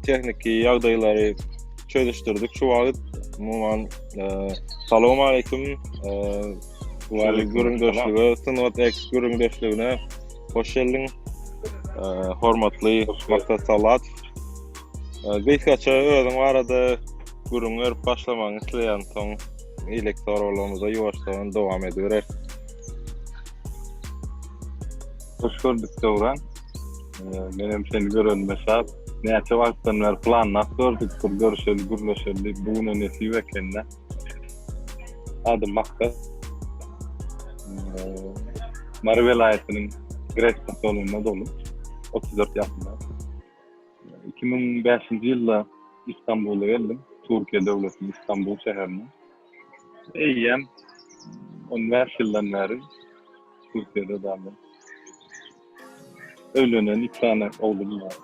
tekniki ýagdaýlary çözüşdirdik. Şu wagt muman salam aleykum. Görüňdeşlige, Sınvat X görüňdeşligine hoş geldiň. Hormatly Maksat Salat. Beýskaça özüň arada görüňler başlamagyny isleýän soň elektorolumuza ýuwaşdan dowam ediber. Hoş gördük Dowran. Benim seni görünmesap, näçe wagtdan beri planlap gördük, görüşeli, gürleşeli, bugün nesip ekende. Adım Maksat. Mary welaýatynyň Gres pasolunda dolum. 34 ýaşynda. 2005-nji ýylda İstanbul'a geldim. Türkiye Devleti'nin İstanbul şehrine. Eýem 15 ýyldan beri Türkiye'de dalym. Öýlenen 2 tane oğlum var.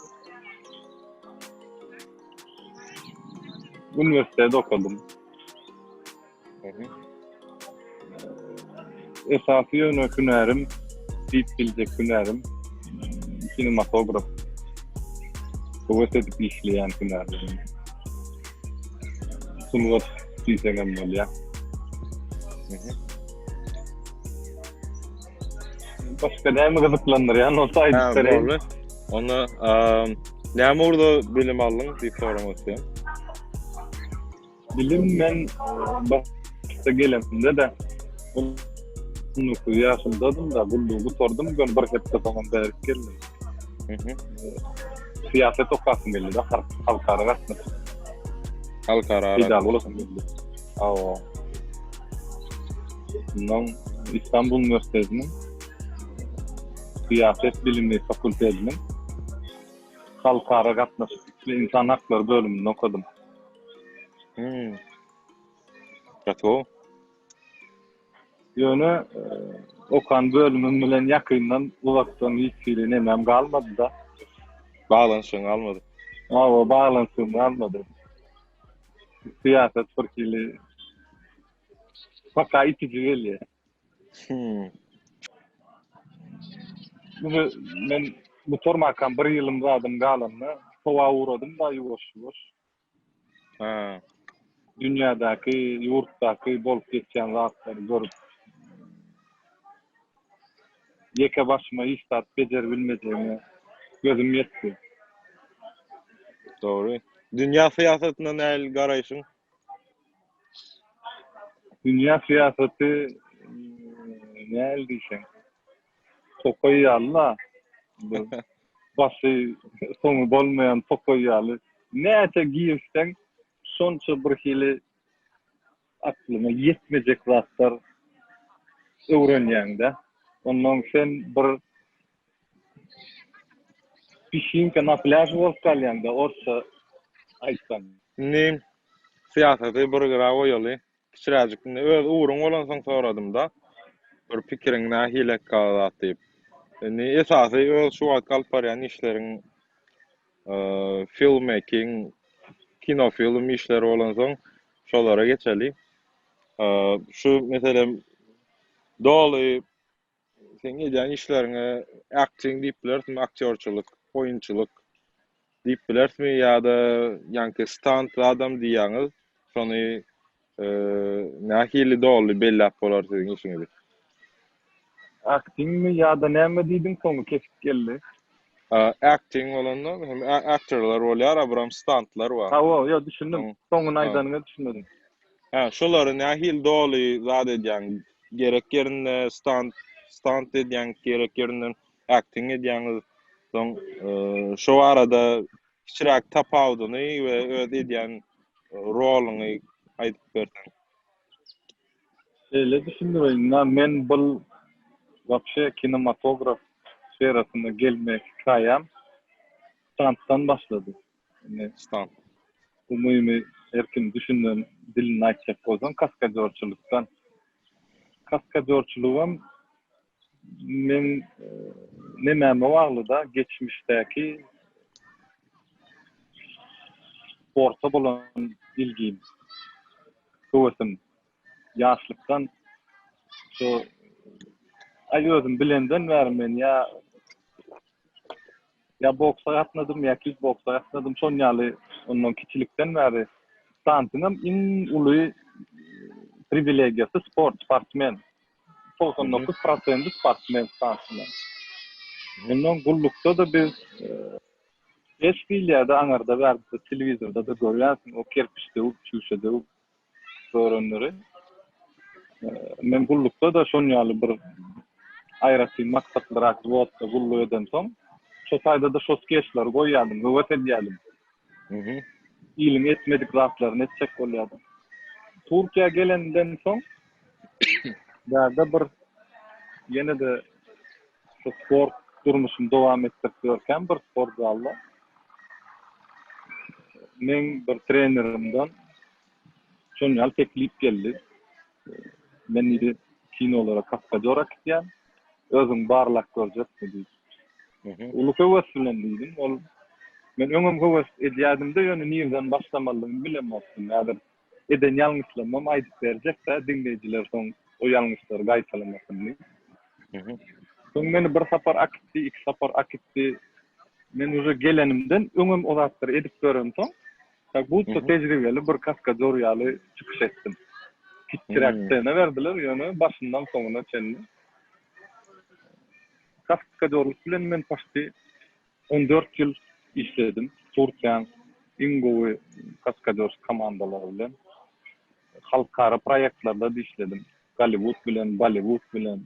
Üniversitede okudum. Esasy ýöne hünerim, biljek hünerim, kinematograf. Kuvvet edip işleyen hünerim. Sunvat diýsegem bolýar. Başka näme gyzyklandyrýan, o saýdyp berýär. Onu näme urda bilim aldyň diýip soramak. Bilim men başta gelemde de bunu ýaşyndadım da bu sordum ben bir hepde tamam berip geldim. Siýaset okasym geldi de halkara gatnaşyp. Halkara Bidal bolasym geldi. Awa. Non İstanbul Üniversitesi'nin Siyaset Bilimleri Fakültesi'nin halkara gatnaşyp insan hakları bölümünde okudum. Gatgo. Ýöne okan bölümüm bilen ýakyndan wagtdan hiç biri nemem galmady da. Bağlanışın almadı. Awa bağlantym galmady. Siyaset förkili faka itici gelýär. Men bu tormakam 1 ýylym zadym galanna, towa uğradım da ýuwaş. Ha. Dünyadaky, ýurtdaky bolup geçen zatlary görüp ýeke başyma iştat bejer bilmejegime gözüm ýetdi. Doğru. Dünya siýasatyna näl garaýşyň? Dünya siýasaty näl diýsen? Tokoýýarla. Başy soňy bolmaýan tokoýýarly. Näçe giýipsen şonça bir hili aklyma ýetmejek zatlar öwrenýäňde. Ondan sen bir şinka na pляж bolup galýanda orça aýtsan. Ne siýasaty bir gara goýaly. Kiçiräjik öz uğruň bolan soň soradym da. Bir pikiriň nähile galat diýip. Esasy öz şu wagt alyp barýan işleriň filmmaking, kinofilm işleri bolan soň şolara geçeli. Şu meselem doly sen edýän işleriňe acting diýip bilersiňmi, aktyorçylyk, oýunçylyk diýip bilersiňmi ýa-da ýanky stunt adam diýýäňiz, şonu nähili doly bellap bolar siziň işiňiz. Acting mi ýa-da näme diýdiň soňy kesip geldi. Acting bolanda hem aktorlar bolýar, abram stuntlar bar. Ha, ýa düşündim. Soňuny aýdanyňy düşünmedim. Ha, şolary nähili doly zat edýän, gerek ýerinde stunt edýän, gerek ýerinden acting edýäňiz. Soň şu arada kiçiräk tapawdyny we öz edýän roluny aýdyp berdiň. Öyle düşündüm. Men bu vapşe kinematograf sferasına gelmek hikayem stunt'tan başladı. Yani Stunt. umumi erkin düşündüğüm dilini açacak olsam kaskadörçülükten. Kaskadörçülüğüm men nememe bağlı da geçmişteki sporta bolan ilgim. Kuvvetim yaşlıktan şu aýyözüm bilenden vermen ya Ya boksa ýatmadım ya kickboksa ýatmadım. Şon ýaly ondan kiçilikden bäri stantynam in uly privilegiýasy sportmen. Hı hı. 99% sportmen stantynam. Hı hı. Ondan gullukda da biz geç filýada aňarda bärde telewizorda da görýärsiň o kerpiçde uçuşady görünleri. Men gullukda da şon ýaly bir aýratyn maksatlyrak wotda gulluq eden soň şo taýda da şo skeçler goýýardym, höwet edýärdim. Hı hı. İlim etmedik rahatlaryny etjek bolýardy. Türkiýe gelenden soň bärde bir ýene de şu sport durmuşum dowam etdirip ýörken bir sport zalda men bir trenerimden şon ýaly teklip geldi. Men indi kinolara kaskadör akýan, özüň barlak görjekmi diýdi. Hı hı. Ulu höwes bilen diýdim. Ol men öňüm höwes edýärdim-de ýöne nirden başlamalygymy bilemezdim. Häzir eden ýalňyslamam aýdyp berjek-de dinleýijiler soň o ýalňyslary gaýtalanmasyn diýip. Hı hı. Soň meni bir sapar akitdi, iki sapar akitdi. Men uje gelenimden öňüm o zatlary edip görüm soň, bu da tejribeli bir kaskadör ýaly çykyş etdim. Kitraksyna berdiler ýöne başyndan soňuna çenli. Kaskadörlük bilen men paşty 14 ýyl işledim. Türkiýanyň iň gowy kaskadör komandalary bilen halkara proýektlarda da işledim. Hollywood bilen, Bollywood bilen,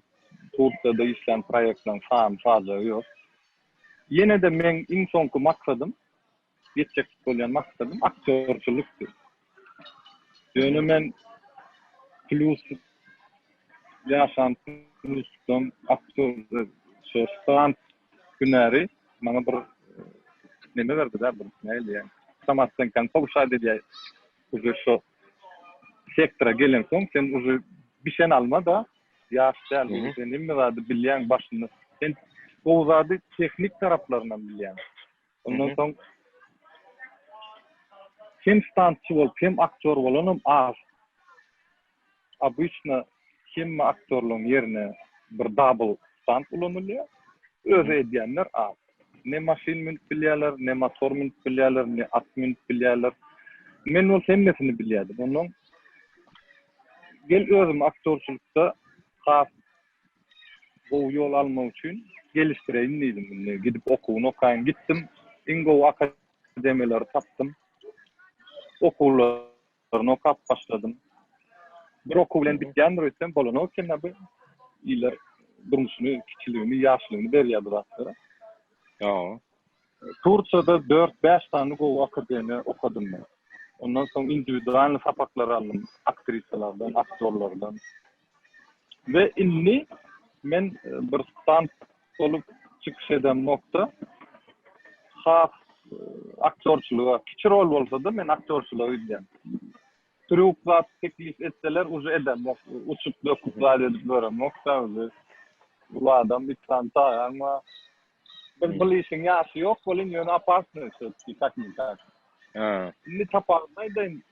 Türkiýede işlen proýektlaryň sany fazla ýok. Ýene de men iň soňky maksadym, ýetjek bolýan maksadym aktörçülükdi. Ýöne men plus ýaşan plusdan aktör şoştan günäri maňa bir neme berdiler bir näýdi ýa. Samatdan kan powşady diýär. Uje şo sektora gelen soň sen uje bir şey alma da ýaşdal sen nimme zady bilýän başyny sen o zady teknik taraplaryndan bilýän. Ondan soň kim stantçı bolup kim aktör bolanam az. Обычно kim aktörlüğün yerine bir double stunt ulanılıyor. Öz edýänler az. Ne maşin minip bilýärler, ne motor minip bilýärler, ne at minip bilýärler. Men ol hemmesini bilýärdim. Ondan gel özüm aktörçülükde has bu ýol almak üçin gelişdireýin diýdim. Gidip okuwyny okaýyn gitdim. Ingo akademiýalary tapdym. Okuwlaryny okap başladym. Bir okuw bilen bitýän öýtsem bolany okýan bu ýylar durmuşyny, kiçiligini, ýaşlygyny berýärdi rahatlara. Ýa. Turçada 4-5 tane gowy akademiýa okudum ben. Ondan soň individual sapaklar aldım. Aktrisalardan, aktörlerden. Ve inni men bir stand olup çykyş eden nokta has aktörçülüge kiçi rol bolsa da men aktörçülüge gidýän. Truplar teklif etseler uje edem. Uçup döküp edip görem. Nokta öyle. Bu adam bir stand ama bir bilişin ýaşy ýok, bolin ýöne apartny söýüp takmyk. Ha. Inni taparnaýdan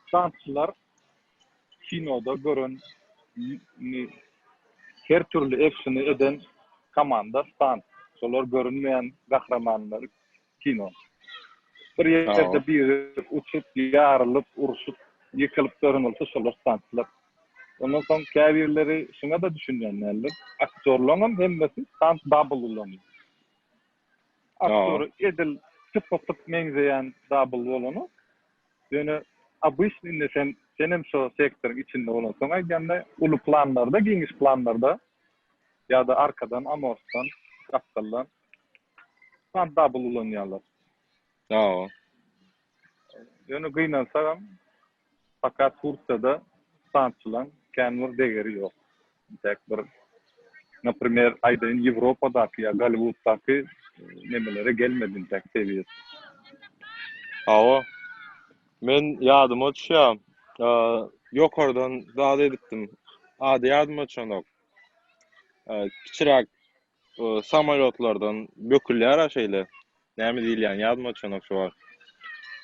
standçylar kinoda görün her türlü actiony eden komanda stand. Şolar görünmeýän gahramanlar kino. Bir ýerde bir uçup, ýarylyp, uruşup, ýykylyp görünülse şolar standçylar. Ondan soň käbirleri şuna da düşünýänler. Aktörlüğüm hemmesi stand double ulanýar. Aktör edil tıp meňzeýän double bolany. Ýöne обычный senem şo sektorun içinde bolan soň aýdanda uly planlarda, giňiş planlarda ýa-da arkadan, amostan, kaptaldan stand double ulanýarlar. Ýa. Ýöne gynansaňam fakat Turkiýada standçylaryň känwir degeri ýok. Tek bir например, aýdyn Ýewropadaky ýa Hollywooddaky nemelere gelmedin tek seviýet. Awa. Men ýadyma düşýär. Ýokardan zat edipdim. Ady ýadyma çanok. Kiçirak samolyotlardan bökülýär aşeýle. Näme diýilýän ýadyma çanok şu bar.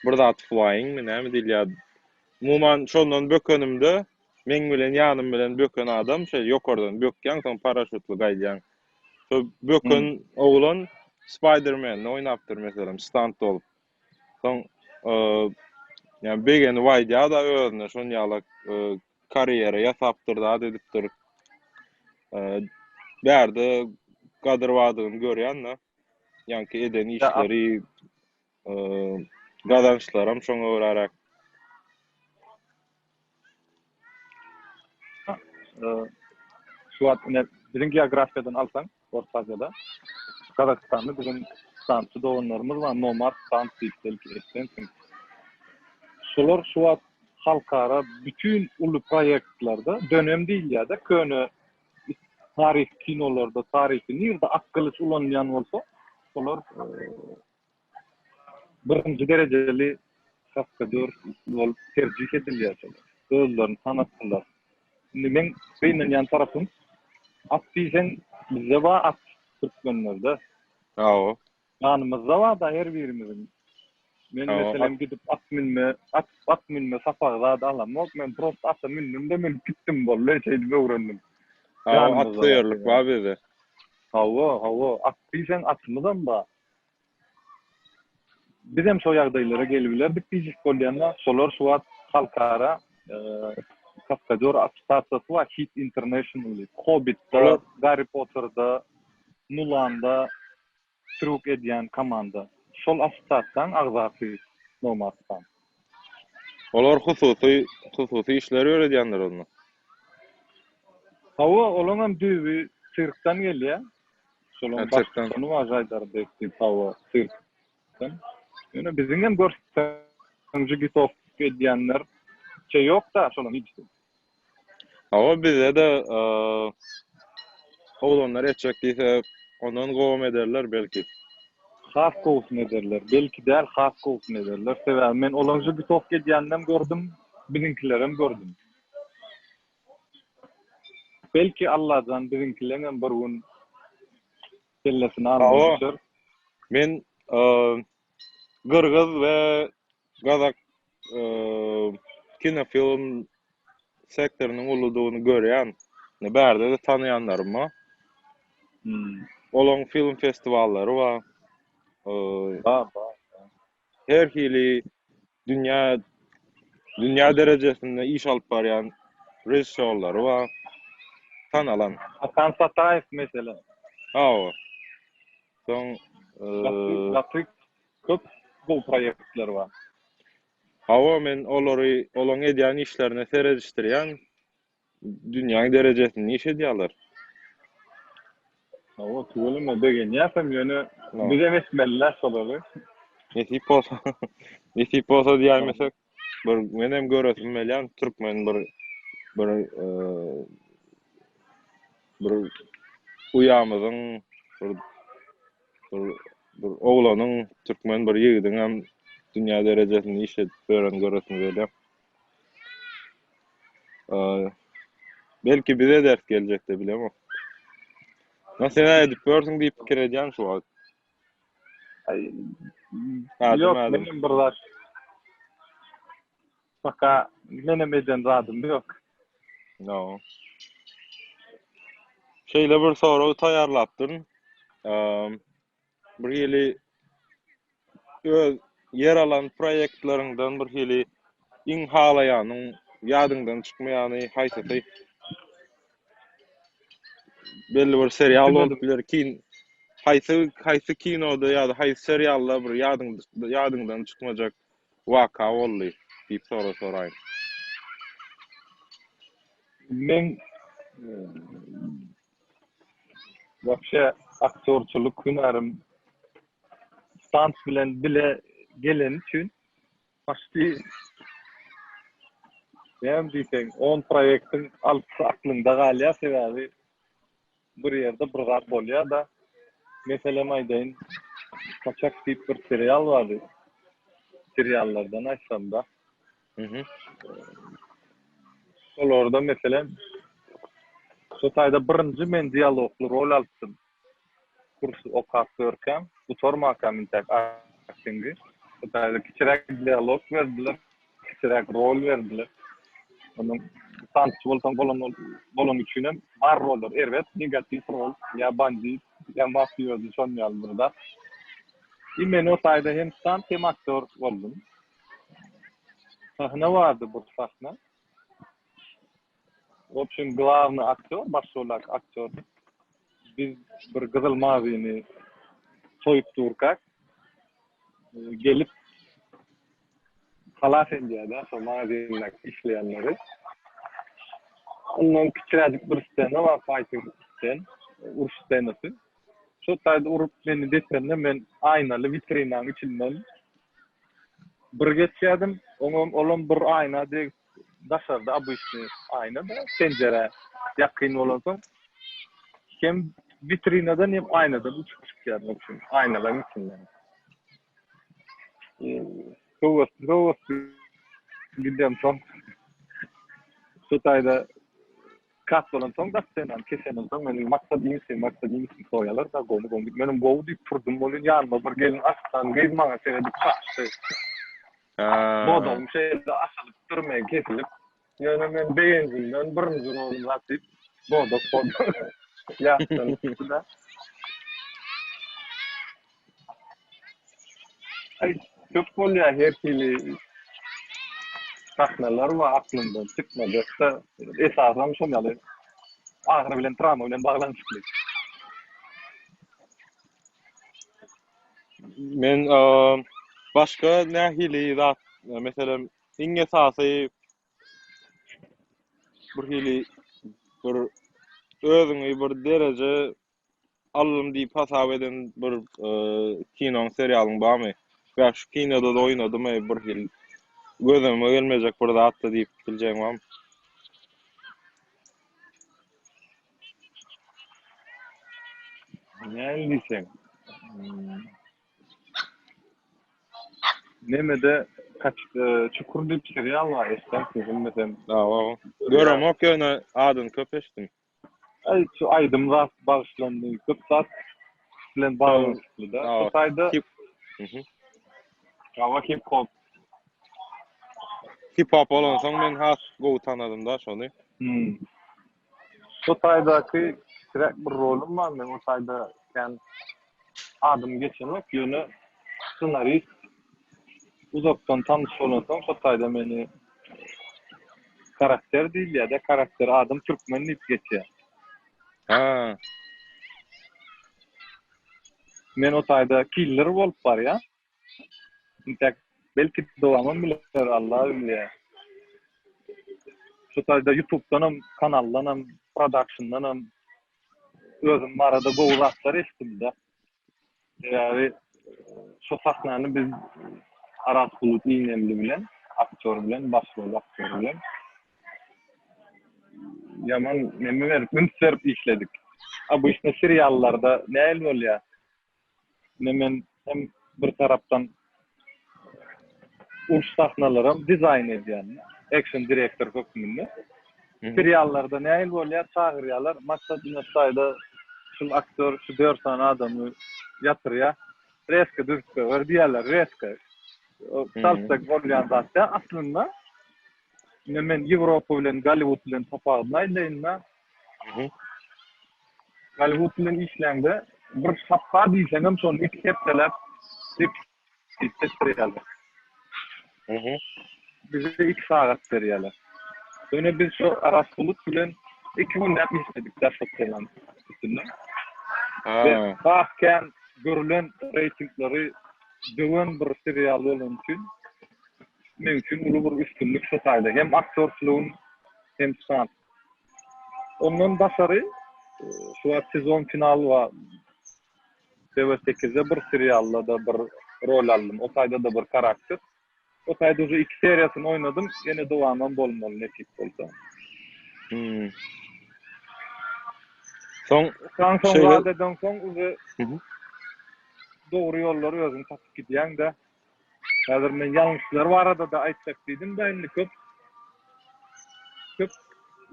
Bir zat flying mi näme diýilýär. Umuman şondan bökenimde men bilen ýanym bilen böken adam ýokardan bökýän soň paraşutly gaýdýan. Şo böken oglan Spider-Man'ni oýnapdyr meselem, stunt bolup. Soň yani begeni waýda da özüne şon ýaly kariyera ýasapdyr da edipdir. Bärde gadyrwadygyny görýän-de, ýanky eden Ya, işleri, gazançlaram şoňa göre. şu an bizim geografiyadan alsan, Orta Asya'da, Kazakistan'da bizim stantçı doğanlarımız var. Nomad stant deyip belki etsensin. Şolar şu an halkara bütün ulu proyektlarda dönem değil ya da köne tarih kinolarda tarihi nerede akkılıç ulanmayan olsa şolar birinci dereceli kaskadör olup tercih ediliyor. Özlerini tanıttılar. Şimdi men beynin yan tarafım at diysen bize var at Türkmenlerde. Hawa. Yanımızda var da her birimizin. Men mesela gidip at minme safarda da alam. Yok men prost atı minnim de men gittim bolle şeydi öğrendim. Hawa at söýerlik bar bizde. Hawa at diysen atmıdan da. Bizim şo ýagdaýlara gelipler bitijik bolýanlar şolar şu at halkara Kaskadör Astasiyası var, Hit International, Hobbit'da, Harry Potter'da, Mulan'da sürük edýän komanda. Şol astasdan agzasy Nomad'dan. Olar hususy işleri öğredýänler onu. Hawa olaňam düýbi sirkdan gelýär. Şolaň Sirkdan. başlygyny var Jaydar Bekti Hawa sirkdan. Ýöne bizimem görsenji gitop edýänler şey yok da şolaň hiç. Hawa bizde de oğlanlar etjek diýse ondan gowam ederler belki. Has gowsun ederler. Belki däl has gowsun ederler. Sebäbi men olaňjy gitop edýändem gördüm, biziňkilerem gördüm. Belki Allah'dan biziňkilerem bir gün kellesini almaýar. Men Gırgız we Gazak kinofilm sektorynyň uludugyny görýän, bärde de tanıyanlarym var. Olaň film festivallary var. Her hili dünya derejesinde iş alyp barýan rejissörleri var. Tanalan. Hasan Satayev mesela. Hawa. Soň Gatryk köp bu proyektler var. Hawa men olaň edýän işlerine seredişdirýän dünýä derejesinde iş edýärler. Hawa tuğulma degen ýapam ýöne bize esmeller şolary. Nesip bolsa diýälmesek, bir menem göresim belän türkmen bir uyamyzyň bir oglanyň türkmen bir ýigdiň hem dünýä derejesinde iş edip beren göresim belän. Belki bize ders geljekde bilemem. Nasıl edip görsün diýip pikir edýän şu wagt. Yok benim birler. Faka benim eden radım yok. No. Şeýle bir soraw taýarlapdyryn. Bir hili öz yer alan proyektlaryňdan bir hili iň halaýanyň ýadyňdan çykmaýany haýsy belli bir serial bolup biler haýsy kinoda ýa-da haýsy serialda bir ýadyňdan çykmajak waka boldy diýip soraýyn. Men вообще aktörçülük hünärüm stunt bilen bile gelen üçin başly hem diýsem 10 proýektiň alty aklymda galýar sebäbi bir ýerde bir gat bolýar da meselem aýdaýyn kaçak diýip bir serial bardy. Seriallardan açsam da. Olarda meselem şu taýda birinji men dialogly rol aldım. Kurs okapdyrken bu tormakam intek aktingi. Bu taýda kiçirek dialog berdiler, kiçirek rol berdiler. Onun sanatçı bolan üçin hem bar roller. Evet, negatif rol, ya bandit, ya mafyozu şonýallarda. Men o taýda hem stunt hem aktör boldum. Sahne vardı bu sahne. Option главный aktör, başrolak aktör. Biz bir Gyzyl Mawyny soýup durkak. Gelip halas edýärdi, şo magazinde işleýänleri. Ondan kiçirädik bir scena var, fighting scene, uruş scenasy. Şo taýda urup meni desende men aynaly vitrinaň içinden bir geçýärdim. Olam bir ayna de daşarda обычный ayna da pencere ýakyn bolansoň hem vitrinadan hem aynadan uçup çıkýardy option. Aynalar içinden. Kovas gidem son. Şo taýda kat bolan soň da senan kesenen soň meni maksat iýsi soýalar da gomy menim gowy diýip turdum bolýan ýaryma bir gelin aslan gezmaňa seredip kaçty. Bodum şeýle asylyp durmay kesilip ýöne men beýenjimden birinji rolyny atyp bodok ýaşdan da ay köp bolýar her türlü sahnalar var aklımdan çıkmadı. Esasam şonyaly agyr bilen travma bilen baglanşykly. Men başga nähili zat, mesela iň esasy bir hili bir özüňi bir derece alym diýip hasap eden bir kino serialyň barmy? Ve şu kinoda da oýnadym bir hil gözüme gelmejek bir zatdy diýip biljegiň barmy? Näme diýsem? Nemede kaç çukur diýip serial var, esden bilmesem. Görem ok ýöne adyny köp eşitdim. Ay şu aýdym rast bagışlandy, köp sat bilen baglanşykly da. O taýda Hip hop bolansoň men has gowy tanadym da şonu. O taýdaky kirek bir rolum var men o taýda ken adym geçenok ýöne ssenarist uzaktan tanış bolansoň o taýda meni karakter diýil ýa-da karakter adym türkmen diýip geçýär. Ha. Men o taýda killer bolup barýa. Intek belki dowamam biler Allah bilýär. Şu taýda YouTube'danam, kanallanam, production'danam özüm arada gowy zatlar eşitdim-de. Ýa-ni şu sahnany biz Aras Bulut iýnemli bilen, aktör bilen, başrol aktör bilen yaman neme berip, üns berip işledik. Bu işne seriallarda näil bolýar? Men hem bir tarapdan uruş sahnalarym dizayn edýän, action direktor hökmünde. Seriallarda näil bolýar? Çagyrýarlar, maksadyna taýda şu aktör, şu 4 tane adamy ýatyrýar, reska düzgün diýerler, reska. Salsak bolýan zatda aslında men Ýewropa bilen Hollywood bilen tapagyny aýdaýynma. Hollywood bilen işläňde bir sappa diýsem hem şonu iki hepdeler seriallar. Bize 2 saat seriallar. Öne biz şu Aras Bulut bilen 2 gün işledik dersetkeler üstünde. Ve bahken görülen reytingleri döwen bir serial bolan üçin men üçin ulu bir üstünlük şu taýda hem aktörçülüğün hem sanat. Ondan başary şu sezon finaly wa TV8'de bir serialda bir rol aldım. O taýda da bir karakter. O taýda şu 2 seriýasyny oýnadym, ýene dowamam bolmaly näçik bolsa. Soň wadadan soň uzy dogry ýollary özüň tapyp gidýäň-de. Häzir men ýalňyşlar barada da aýtsak diýdim da indi köp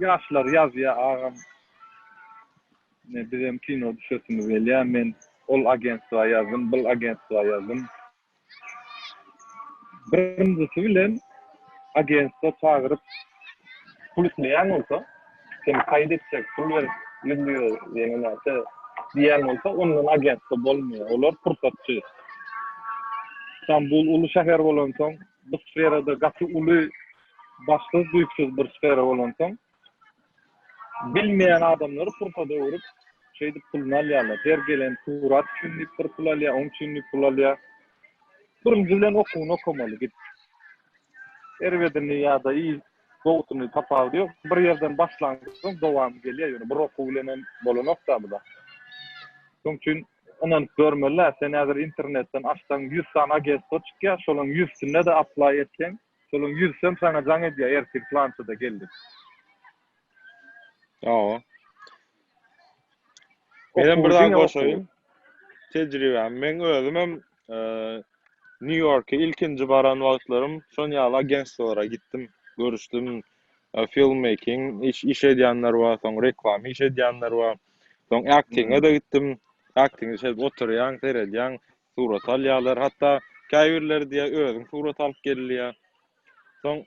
ýaşlar ýazýar agam. Ne bizim kino düşetimi belýär, men ol agentliğa ýazdym, bil agentliğa ýazdym. Birinjisi bilen agentliğa çagyryp pul isteyen olsa, seni kaydedecek, pul ver, yüzlüyor yenilerde diyen olsa, onun agentsi bolmuyor. Olar fırsatçı. İstanbul ulu şäher bolan soň, bu sferada gaty uly başsız büyüksiz bir sfera bolan soň, bilmeyen adamları fırsata urup, şeydi pulunu alýarlar. Der gelen surat üçin bir pul alýar, on üçin pul alýar. Birinji bilen okumaly git. Erwedini ýa-da iyi gowtuny tapar diyor. Bir yerden başlangyň dowam gelýär. Ýöne bir oku bilen bolanokda bu da. Şoň üçin onan görmeler. Sen hazır internetten açsan 100 tane agentlik çıkýar, şolaň 100'sine de apply etsen, şolaň 100'sem sana jaň edýär, erkek plançyda geldi. Ýa. Benim bir daha goşaýyn. Tejribem. Men özüm hem New York'a ilkinci baran wagtlarym şon ýaly agentliklara gittim, görüşdim. Filmmaking, iş edýänler bar, soň reklam iş edýänler bar. Soň acting'e de gittim. Acting işe oturýan, seredýän, surat alýarlar. Hatda käýürler diýe özüň surat alyp gelýär. Soň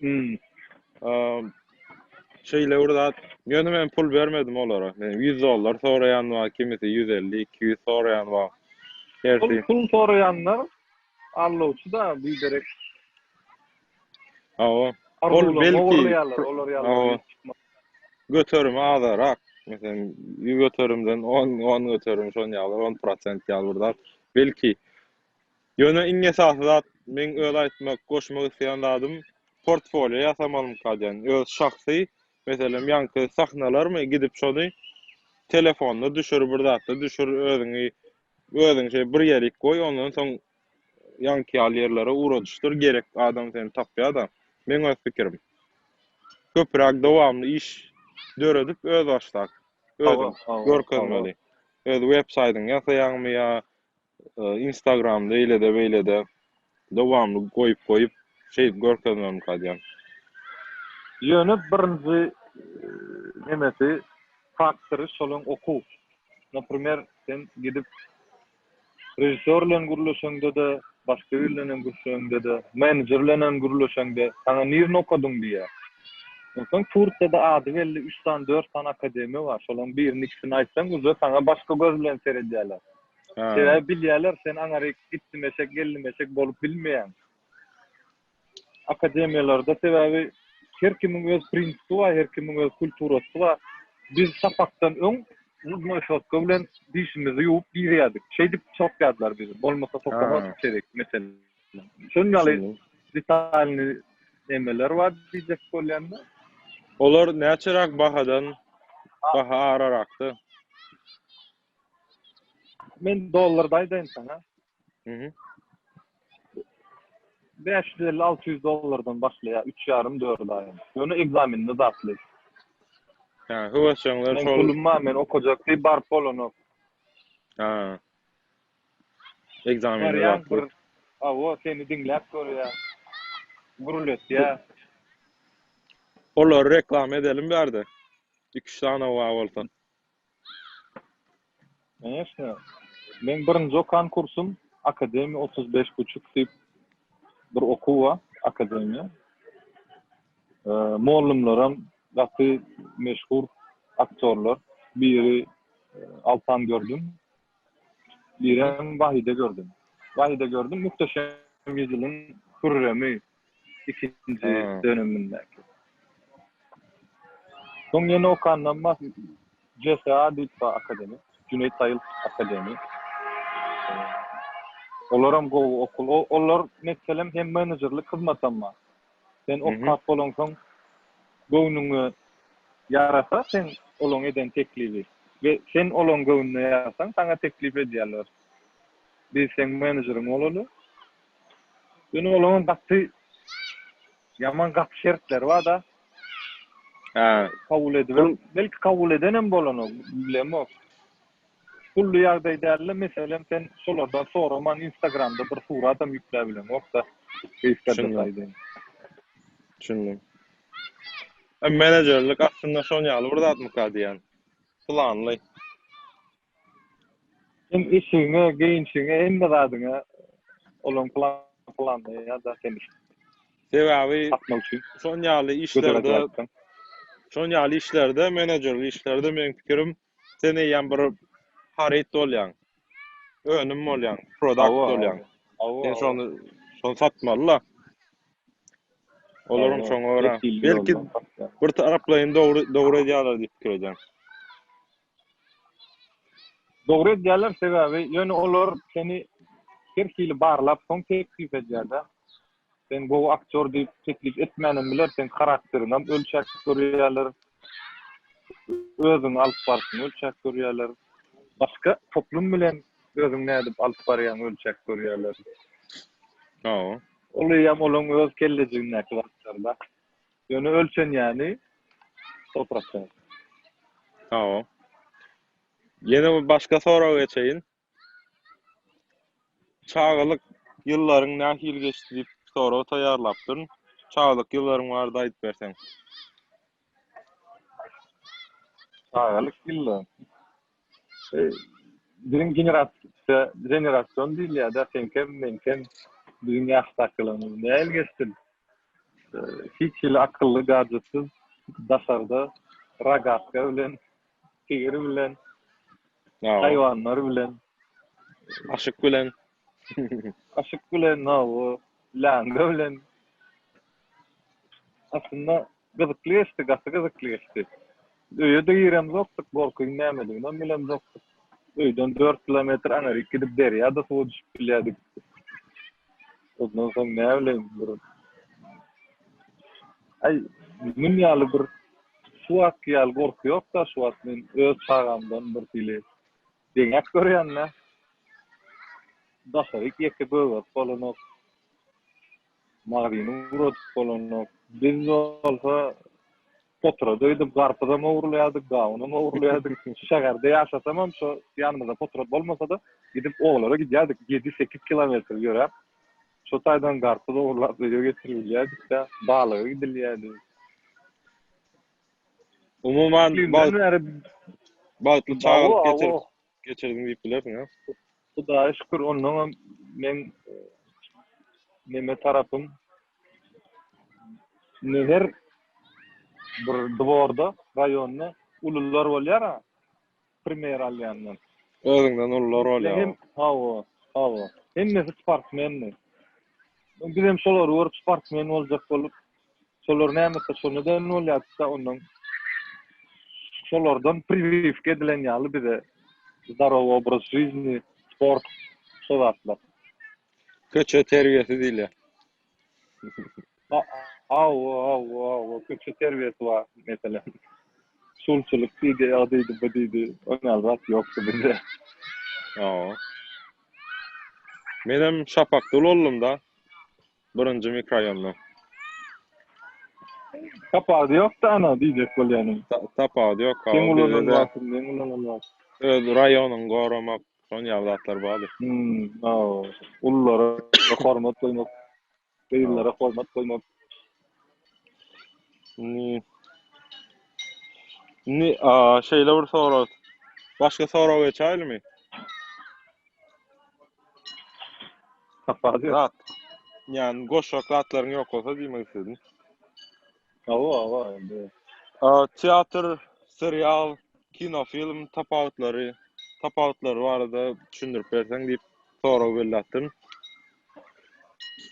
şeyle urda ýöne men pul bermedim olara. $100 soraýan bar, kimisi 150, 200 soraýan bar. Pul sorayanlar alloçu da bilerek Ol belki olar götürüm azarak. Mesela götürümden 10 götürüm şon ýaly 10% ýaly burda. Belki ýöne iň esasy men öňe aýtmak, goşmak isleýändim. Portfolio ýasamalym kadýan. Öz şahsy meselem ýanky sahnalarmy gidip şonu telefonda düşür burda, düşür özüň şey bir ýerik goý, ondan soň ýanky ýerlere uradışdyr gerek adam seni tapýar da. Men öz pikirim. Köpürak dowamly iş döredip öz başlak. Özüm görkezmeli. Öz websaýtyň ýasaýanmy ýa Instagramda ile de beýle de dowamly goýup şey görkezmeli kadýan. Ýöne birinji nemesi faktory şolaň oku. Naprimер, sen gidip rejissörle gurulşaňda da, başga birlenen gurulşaňda da, menajerle gurulşaňda, sana niýe okudyň diýär. Ondan Turkiyada ady belli 3 tane 4 tane akademi var. Şolaň birini ikisini aýtsaň, uza sana başga göz bilen seredýärler. Şeýle bilýärler, sen aňa gitmesek, gelmesek bolup bilmeýän. Akademiýalarda sebäbi her kimiň öz prinsipi bar, her kimiň öz kulturasy bar. Biz sapakdan öň uzman şotka bilen dişimizi ýuwup girýärdik. Şeýdip çokýardylar bizi. Bolmasa sokamak gerek mesela. Şoň ýaly detalny emeler var diýjek bolýanda. Olar näçerak bahadan baha ararakdy. Men dollarda aýdaýyn sana. 550-600 dollardan başlaýar, 3,5-4 aýyn. Ýöne egzaminini zatly. Ha, höwesçiler şol. Men okujakdy bar bolanok. Ha. Egzaminini zatly. Awo seni dinläp görýär. Gurulýar. Olar reklam edelim berdi. 2 tane wa bolsa. Men birinji okan kursum Akademi 35,5 diýip bir okuwa akademiýa. Mollumlaram gaty meşhur aktörler. Biri Altan gördüm. Biri Vahide gördüm. Vahide gördüm. Muhteşem Yüzyılın Hürremi ikinci dönemindeki. Soň ýene okandan CSA diýip akademi, Cüneyt Sayıl Akademi. Olaram go okul. Olar meselem hem menajerlik hyzmat amma. Sen okat bolan soň göwnüňi yarasa sen olaň eden teklifi we sen olaň göwnüňi yarasaň sana teklif edýärler. Biz sen menajeriň bolaly. Ýöne olaň gaty yaman gaty şertler bar da. Kabul edilip, belki kabul edenem bolanok, bilemok. Kullu ýagdaýda meselem sen şolardan soraman Instagramda bir suratam ýükläp bilen, okda Facebook'da aýdym. Düşündüm. Menajerlik aslında şon ýaly bir zat mukadýan. Planly. Sen işiňe, geýinçiňe, hemme zadyňa olan planly ýa-da sen sebäbi şon ýaly işlerde Şon ýaly işlerde, menajerli işlerde meniň pikirim sen eýen bir harit bolýan, önüm bolýan, produkt Awa, bolýan. awa, Sen awa. şonu satmalyla. Olaryň Awa, şoňa görä. yetildi Belki yoldan satýar. bir taraplaýyn dogry edýärler diýip pikir edýän. Dogry edýärler sebäbi, ýöne olar seni her hili barlap soň teklif edýärler. Sen bu aktör diýip teklif etmänem biler, sen karakteriňem ölçek görýärler. Özüň alyp barsyň ölçek görýärler. Başga toplum bilen özüň nädip alyp barýan ölçek görýärler. Hawa. Olayam olaň öz kellejiňdäki wagtlarda. Ýöne ölçen ýani 100%. Hawa. Ýene bir başga soraga geçeýin. Çağlyk ýyllaryň nähil geçdi diýip sorag taýýarlapdyryn. Çağlyk ýyllaryň barada aýdyp berseň. Çağlyk ýyllar. Birin generasiýon diýilýär da senkem menkem biziň ýaşdakylymyz näil geçdi. Hiç hili akıllı gadjetsız daşarda ragatka bilen, tigri bilen, Hawa. hayvanlar bilen, Aşyk bilen. aşyk bilen, langa bilen. Aslında gyzykly geçdi, gyzykly geçdi. Öýde ýerem zoktuk, gorkuň nämediginem bilen zoktuk. Öýden 4 kilometr anarik gidip derýada suwa düşüp bilýärdik. Ondan soň näme bir ay dünýäli bir suwak ýaly gorky ýok da suwak men öz çağamdan bir tili deňek görýänler. Daşaryk ýeke böwet bolanok. Magdyny urut bolanok. Biz bolsa potra doýdup garpyda mowrulýardyk, gawyny mowrulýardyk. Şäherde ýaşasamam şo ýanymyzda potra bolmasa da gidip oglara gidýärdik 7-8 kilometr ýöräp. Şo taýdan garpyda owrulap ýöne getirilýärdik da balyga gidilýärdi. Umuman baýtly çağlyk geçirdiň diýip bilersiň ha. Hudaýa şükür ondan men neme tarapym neher bir dworda raýonda ulular bolýar ha. Premier alýandan. Özüňden ullar bolýar. Hem hawa. Hemme sportmenni. Biz hem şolar wor sportmen boljak bolup şolar näme şonudan bolýarsa ondan şolardan прививка edilen ýaly bize здоровый образ жизни, sport şolatlar. Köçe terbiyesi diýilýär. Köçe terbiyesi var mesela. Sulçuluk diýdi, ýagdaýdy, bu diýdi. Onal zat ýokdy bizde. Hawa. Menem şapakda boldum da. Birinji mikroraýonda. Kapagy ýok da ana diýjek bolýanym. Tapady ýok. Deňulanlar. Öz raýonyň goramak, şon ýagdatlar bary. Ullara hormat goýmak, beýillere hormat goýmak. Şeýle bir sorat. Başga sorag geçäýilmi? Kapagy ýok. Rat. Ýani goşak ratlaryň ýok bolsa diýmek istedim. Awa. Teatr, serial, kinofilm tapawutlary barada düşündirip berseň diýip sorag bellätdim.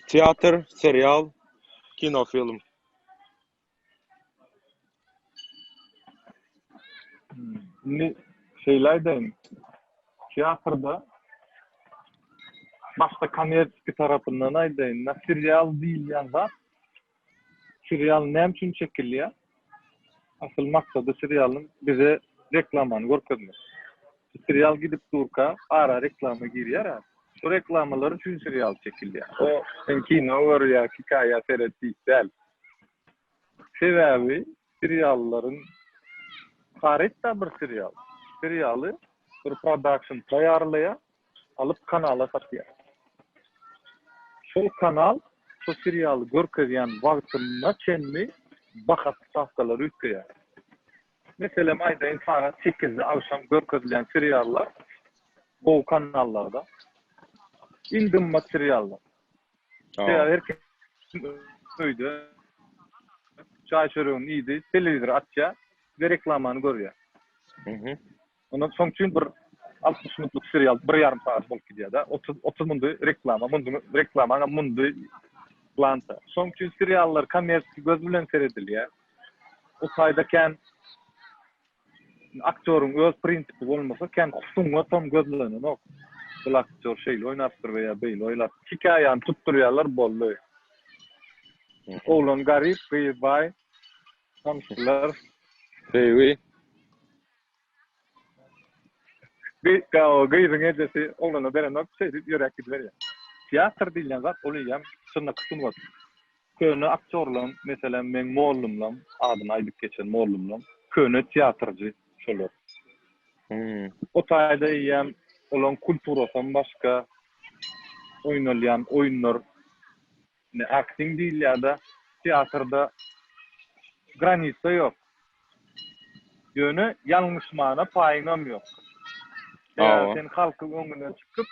Teatr, serial, kinofilm. Şeylerden tiyatroda başta kommersiýa tarapyndan aýdaýyn, serial diýilýän zat. Serial näme üçin çekilýär? Asıl maksady serialyň bize reklamany görkezmek. Serial gidip durka, ara reklama girýär. Şu reklamalar üçin serial çekilýär. O sen kino görýär, hikaýa seyretdiýsel. Sebäbi seriallaryň Karetda bir serial. Serialy bir production taýýarlaýar, alyp kanala satýar. Şol kanal şu serialy görkezýän wagtyna çenli bahas stavkalar üýtgeýär. Meselem aýdaýyn saat 8-de akşam görkezilýän seriallar bu kanallarda indim materiallar. Herkes öýde çay çörüğün iyiydi, televizor açça ve reklamını görüyor. Ondan soň üçin bir 60 minutluk serial 1,5 saat bolup gidýär da 30 minut reklama mundy planta. Soň üçin seriallar kommersiýa göz bilen seredilýär. O taýdaken aktörün öz prinsipi bolmasa ken husuňa tam gözlenen ok. Bu aktör şeýle oýnapdyr veya beýle oýlap hikaýany tutturýarlar boldy. Oğlan garip, beýbay, tanıştılar. Beýbi. Bir gayriň edesi oğlana beren ok şey ýörek gidiler ya. Teatr diýilen zat olýan şunda kısım var. Köne aktörler, mesela men mollumlam, adyny aýdyp geçen mollumlam, köne teatrjy şolar. O taýda ýa olan kulturadan başga oýnalýan oýunlar, ne acting diýilýär da, teatrda granisa ýok. Ýöne ýalňyşmana paýnam ýok. Sen halky öňüne çykyp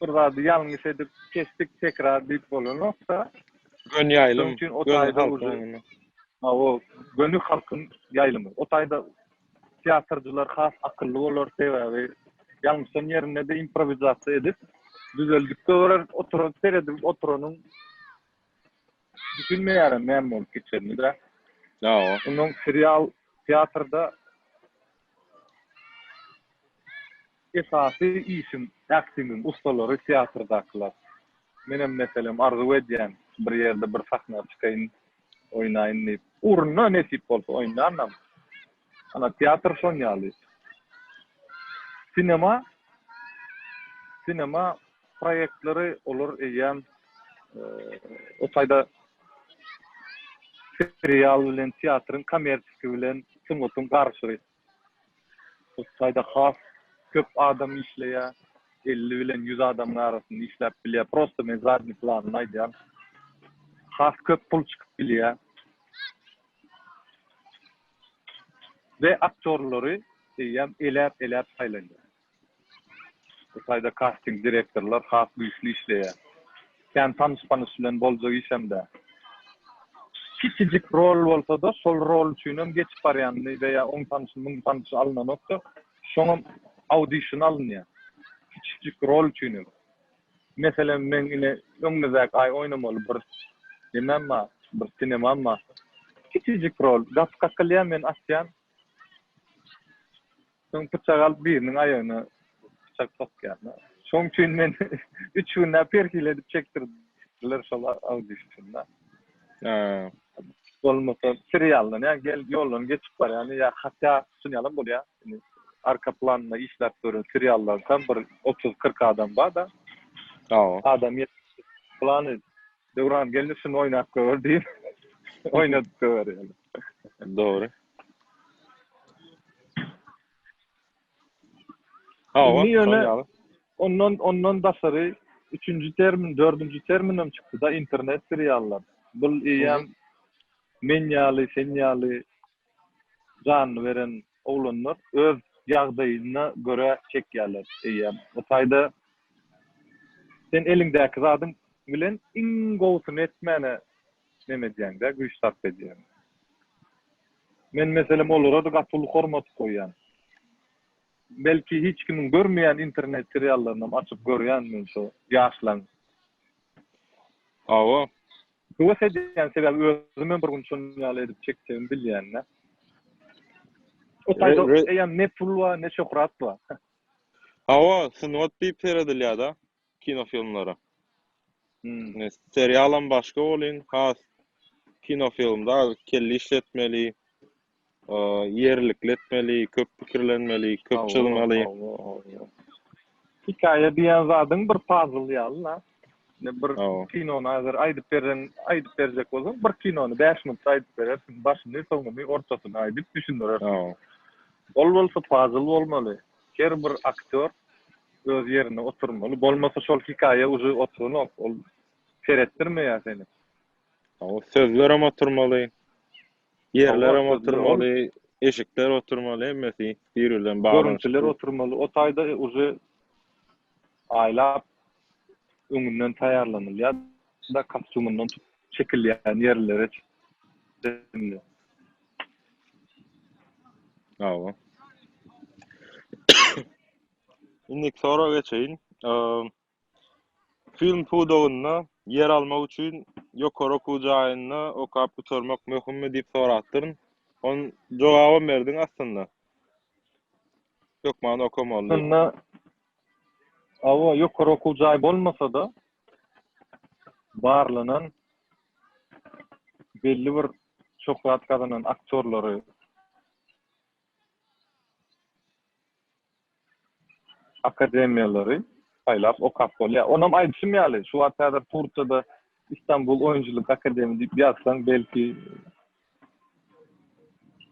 bir zady ýalňyş edip kestik tekrar diýip bolanoksa Gön ýaýlym. o taýda o gönü halkyn ýaýlymy. O taýda teatrcılar has akıllı bolar sebäbi ýalňyşan ýerine de improvizasiýa edip düzeldikde olar oturup seredip oturanyň düşünmeýärem näme bolup geçenini de. Onuň serial teatrda esasy işim actingin ustalary teatrdakylar. Menem meselem arzu edýän bir ýerde bir sahna çykaýyn, oýnaýyn diýip urunna nesip bolsa oýnarnam. Ana teatr şonýaly. Sinema proýektleri olur eýän o taýda serial bilen teatrın kommersiyasy bilen sunutum garşyry. O taýda has köp adam işleýär, 50 bilen 100 adamyň arasynda işläp bilýär. Prosta men zadny planyny aýdýan. Has köp pul çykyp bilýär. Ve aktörleri elap saylanıyor. Bu sayda casting direktörler has güýçli işleýär. Ken tanışpanys bilen bolja işemde. Kiçijik rol bolsa da sol rol üçin hem geçip barýandy veya oň tanysy alınanokda şoňa audition alınýar. Kiçijik rol üçin. Mesela men ine öňüňizäki ay oýnamaly bir dememma, bir sinemamma. Kiçijik rol, gaskakylýan men asýan. Soň bıçak alıp biriniň aýagyna bıçak sokýar. Şoň üçin men 3 günde perkiledip çektirdiler şol auditionda. Bolmasa serialdan ya gel ýoldan geçip barýany ya hatda sunýalym bolýar. Arka planda işläp duran seriallardan bir 30-40 adam bar da. Adam plany döwran gelişini oýnap gör diýip oýnadyp görýär. Doğru. Ondan dasary 3-nji termin, 4-nji terminim çykdy da internet seriallar. Bul ýa menýaly, senýaly jan veren oglanlar öz ýagdaýyna göre çekýärler. O taýda sen eliňdäki zadyň bilen iň gowsuny etmäne neme diýende güýç sarp edýär. Men meselem olara da gatullyk hormat goýýan. Belki hiç kimin görmeýän internet seriallaryny açyp görýän men şu ýaşlan. Bu sebäpden sebäp özüme bir gün şonu edip çekdim bilýän. O taýda eýem ne pul we ne şöhrat bar. Synwat diýip seredilýär da kino filmlary. Serialan başga bolyn, has kino filmda kelli işletmeli, yerlikletmeli, köp pikirlenmeli, köp çylmaly. Hikaýe diýen zadyň bir puzzle ýaly. Ne bir kinony hazır aýdyp berjek bolsam, bir kinony 5 minut aýdyp berersin, başyny, soňuny, ortasyny aýdyp düşündirersin. Ol bolsa puzzle bolmaly. Her bir aktör öz ýerine oturmaly. Bolmasa şol hikaýe uzy oturup, ol seretdirmeýär seni. Sözler hem oturmaly. Yerler hem oturmaly. Eşikler oturmaly, hemmesi bir-birinden baglanýar. Görüntüler oturmaly. O taýda uzy aýlap öňünden taýarlanylýar da kostümünden çekilýän yerlere Şimdi. Awa. Indik sonra geçeyin. Film pudogyna yer almak üçin ýokary okujagyny okap bitirmek möhümmi diýip soratdyryn. On jogaby berdiň aslında. Yok, man okamaly. Sonra awa ýokary okujaý bolmasa da barlanan belli bir şöhret kazanan aktörleri akademiyaları aylap okap bolýar. Onam aýdysym ýaly. Şu wagtda Turkiýada İstanbul Oyunculuk Akademi diýip ýazsaň belki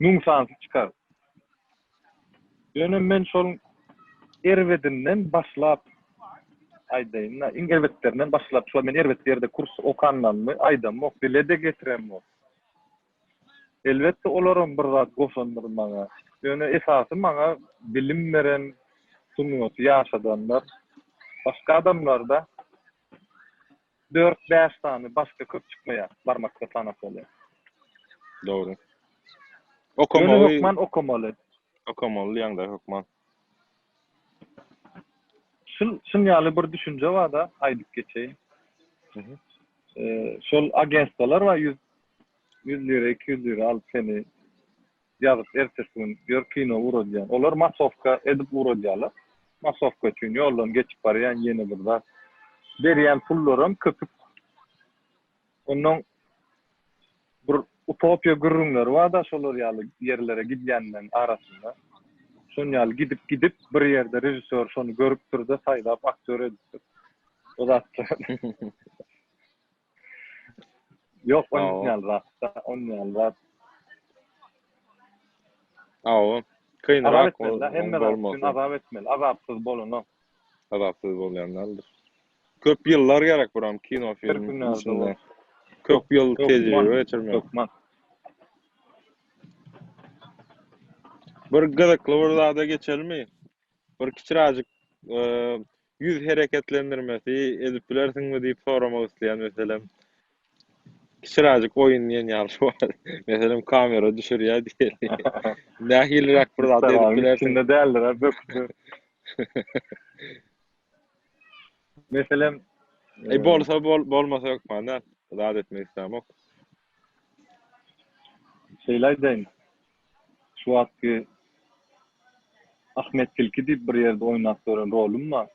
nüňsans çykar. Ýöne men şol Erwedinden başlap aýdaýyn, Erwedlerinden başlap şu men Erwedlerde kurs okanmanmy aýdam, ok dile de getiremmi. Elbetde olaram bir zat goşandyr maňa. Ýöne esasy maňa bilim beren sunuýat ýaşadanlar. Başga adamlar da 4-5 tane başka köp çykmaýar, barmakda tanap bolýar. Doğru. Ýöne Okamaly, hokman okamaly. okamaly ýa-da hokman. Şun ýaly bir düşünje bar da aýdyp geçeýin. Şol agentstalar var 100 lira 200 lira alıp seni ýazyp ertesi gün ýör kino uradýan. Olar masowka edip uradýarlar. Masowka üçin ýoldan geçip barýan ýene bir zat. Berýän pullarym köpüp. Onuň bir utopiýa gürrüňleri bar da şolar ýaly ýerlere gidýänden arasynda. Şon ýaly gidip bir ýerde rejissör şonu görüp durdy, saýlap aktör edip. O da yok, on ýaly rat. Awa. Kynrak Hemme bolmasyn azap etmeli. Azapsyz bolan. azapsyz bolýanlardyr. Köp ýyllar gerek buram kino filmi içinde. Köp ýyl tejribe geçirmek. Bir gyzykly bir zada geçelmi? Bir kiçiräjik yüz hereketlendirmesi edip bilersiňmi diýip soramak isleýän meselem. Kiçiräjik oýun diýen ýaly bar. Meselem kamera düşürýär diýeli. Nähilrak bir zat edip bilersiň. Içinde däldir, bökdür. Meselem Bolsa bolmasa ýokman da. Zat etmek islemek. şeylerden şu wagtky Ahmet Tilki diýip bir ýerde oýnap duran rolum var.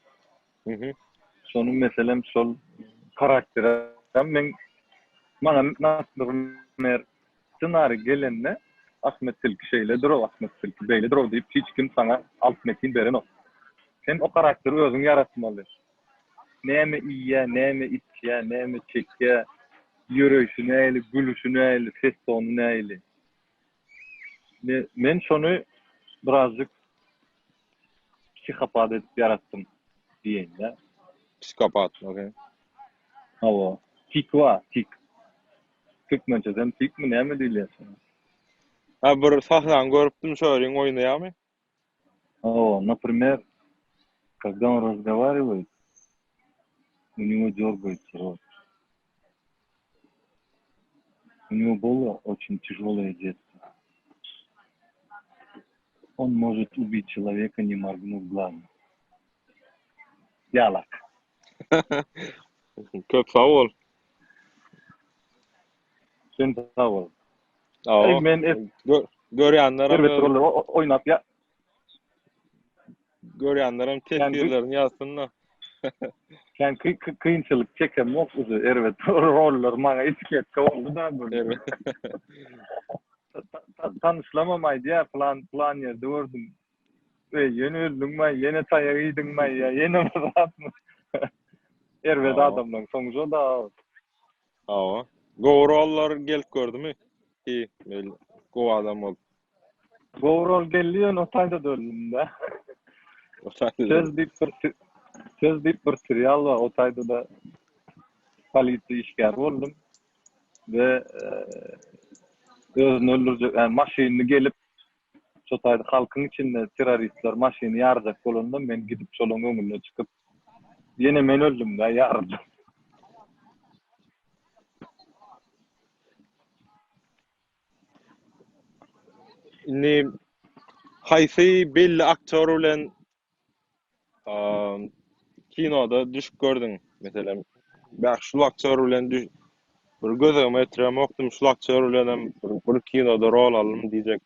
Şonun meselem şol karakterem men maňa nasıl ssenari gelende Ahmet Tilki şeýle durop, Ahmet Tilki beýle durop diýip hiç kim sana alt metin berenok. Sen o karakteri özüň yaratmaly. Näme iýe, näme içýä, näme çekýä, ýörüşi näili, gülüşi näili, ses tonu näili. Men şonu birazcık psikopat edip yarattım diýende. Psikopat, okey. Awa, tik wa, tik. Türkmençe sen tik mi näme diýilýär? Ha, bir sahnan görüpdim şöýleň oýnaýarmy? О, например, когда он разговаривает, у него дергается рот. У него было очень тяжелое детство. Он может убить человека, не моргнув глазом. Ялак. Köp sag bol. Sen sağ ol. Awa. Men Görýänlerim oynap ya. Görýänlerim tesirlerini ýazsynlar. Sen kıyınçılık çeken moksuzu, evet, roller maňa etiketka oldu da böyle. Tanışlamamaydı ya, plan yerde gördüm. Yeni öldüňmi, yeni taýak ýediňmi, yeni rahatmy? Evet, adamlaryň soňjy da. Awa. Gowrollar gelip gördümi? Go adam ol. Gowrol gelýän o taýda döldüm da. Söz diýip bir serial var, o taýda da polisiýa işgär boldum. Ve özüni öldürjek, yani maşyny gelip şu taýda halkyň içinde terroristler maşyny ýarjak bolanda men gidip şolaň öňüne çykyp ýene men öldüm da ýardym. Inni haýsy belli aktör bilen kinoda düşüp gördüň. Meselem, şu aktör bilen bir gözüme etiremokdum, şu aktör bilen bir kinoda rol alym diýjek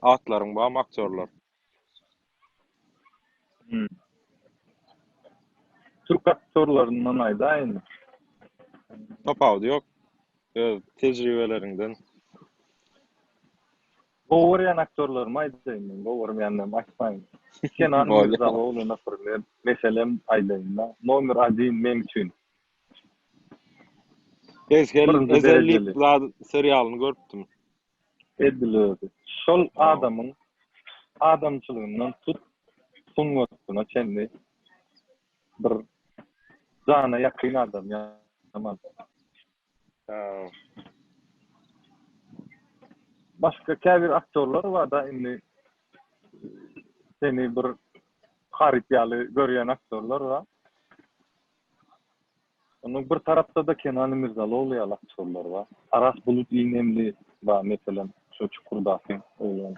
atlaryň bam aktörler. Hmm. Türk aktörlerinden aýda aýny. Tapawdy ýok. Tejribelerinden. Gowuryan aktörler maýdaýyn, gowuryandan açmaýyn. Kenan Bolýar. Mirzaoğlu näferler, meselem aýdaýyn. Nomer 1 men üçin. Birinci Ezellik derejeli. serialyny görüpdim. Edilözi. Şol adamın adamçılığından tut sunmasına çenli bir cana yakın adam ya. Tamam. Başka käbir aktörler var da indi seni bir haripyalı görýän aktörler var. Onun bir tarafta da Kenan Mirzaoğlu ýaly aktörler var. Aras Bulut İynemli var mesela şu Çukurdaki oğlan.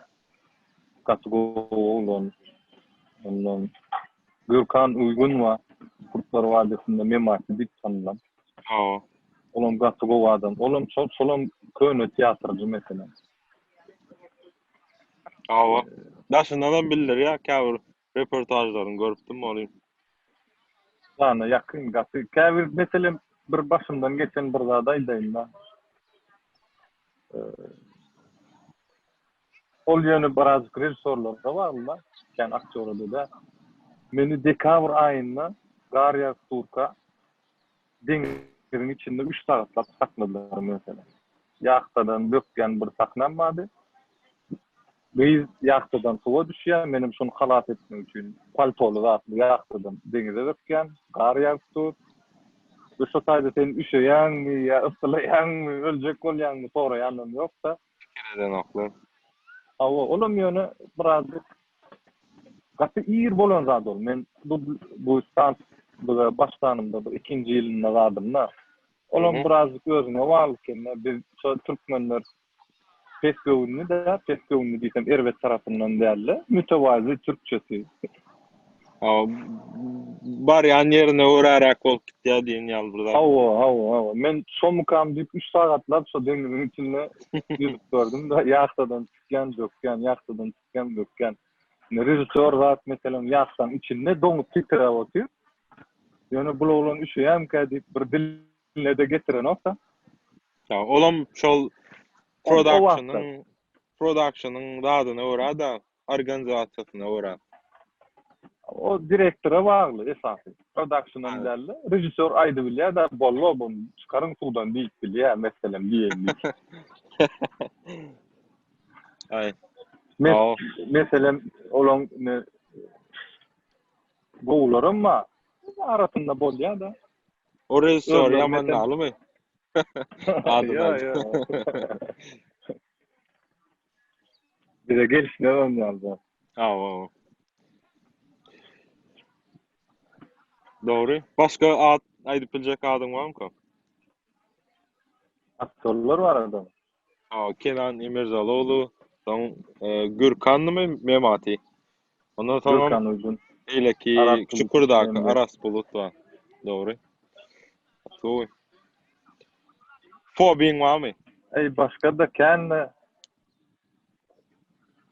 Katgo oğlan. Ondan Gürkan Uygun var. Kurtlar Vadisi'nde memati dik sanılan. Oğlum Katgo adam. Oğlum solum köhnä tiyatrcı mesela. Daşyndan bildir ya, käbir reportajlaryny görüpdim oly. Sana yakın gatı. Käbir mesela bir başımdan geçen bir zadaýdaýyn da. Ol ýöne biraz rejissorlar da barlar. Yani aktörler de. Meni dekabr aýynda Garya Turka deňiziň içinde 3 sagatlap sakladylar mesela. Ýahtadan dökgen bir saknan bardy. Biz ýahtadan suwa düşýär, menim şonu halat etmek üçin paltolu zatly ýahtadan deňize dökgen, gar ýagtyp. Bu şotaýda sen üşeýänmi, ýa yslyýanmy, öljek bolýanmy soraýanam ýoksa. Kereden aklar. Olam ýöne biraz gaty ýer bolan zat ol. Men bu stant başlanymda bir 2-nji ýylynda bardym-da. Olam biraz gözüme baglyk biz türkmenler Pesgowny diýsem Erwet tarapyndan däli, mütewazi türkçesi. Bar ýan ýerine örärak bolup gitýär diýen ýaly bir zat. Men şomukam diýip 3 sagatlap şo deňiziň içinde ýürüp gördüm da ýahtadan çıkýan dökýän. Rejissor zat meselem ýahtan içinde doňup titrep otýar. Ýöne bu oğlan üşeýänkä diýip bir diline de getiren olsa. Olam şol production'ın radyna öra da organizasiýasyna öra. O direktora bagly esasy. Production'dan däli. Rejissor aýdy bilýär da bollo bunu çykaryň suwdan diýip bilýär meselem diýendik. Meselem olan gowlarym ma arasynda bolýar da. O rejissor ýaman nalymy? Bir de gelişine olmalı. Doğru. Başka aýdyp biljek adam barmy? Aktörler var adam. Kenan Mirzaoğlu, Gürkanmy memati. Ondan sonra Gürkan Uygun. Eyleki Çukurdaky Aras Bulut var. Doğru. Doğru. Fobiň barmy? Başka da kendi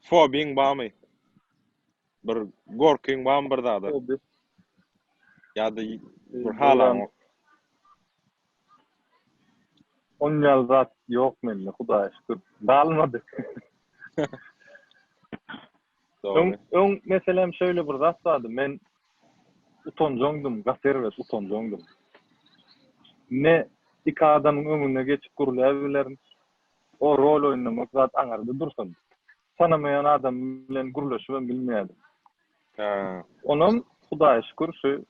Fobiň barmy? Bir gorkyň barmy bir zada? Ya da bir halan. Onyal zat yok mende, Hudaýa şükür. Dalmadı. Doğru. Meselem şöyle bir zat vardı. Men utonjoňdum, gaserwes utonjoňdum. Ne iki adamın ömrüne geçip gurulayabilirim. O rol oynamak zat aňarda dursun. Tanamayan adam bilen guruluşy ben bilmeýärdim. Onum Hudaýa şükür şu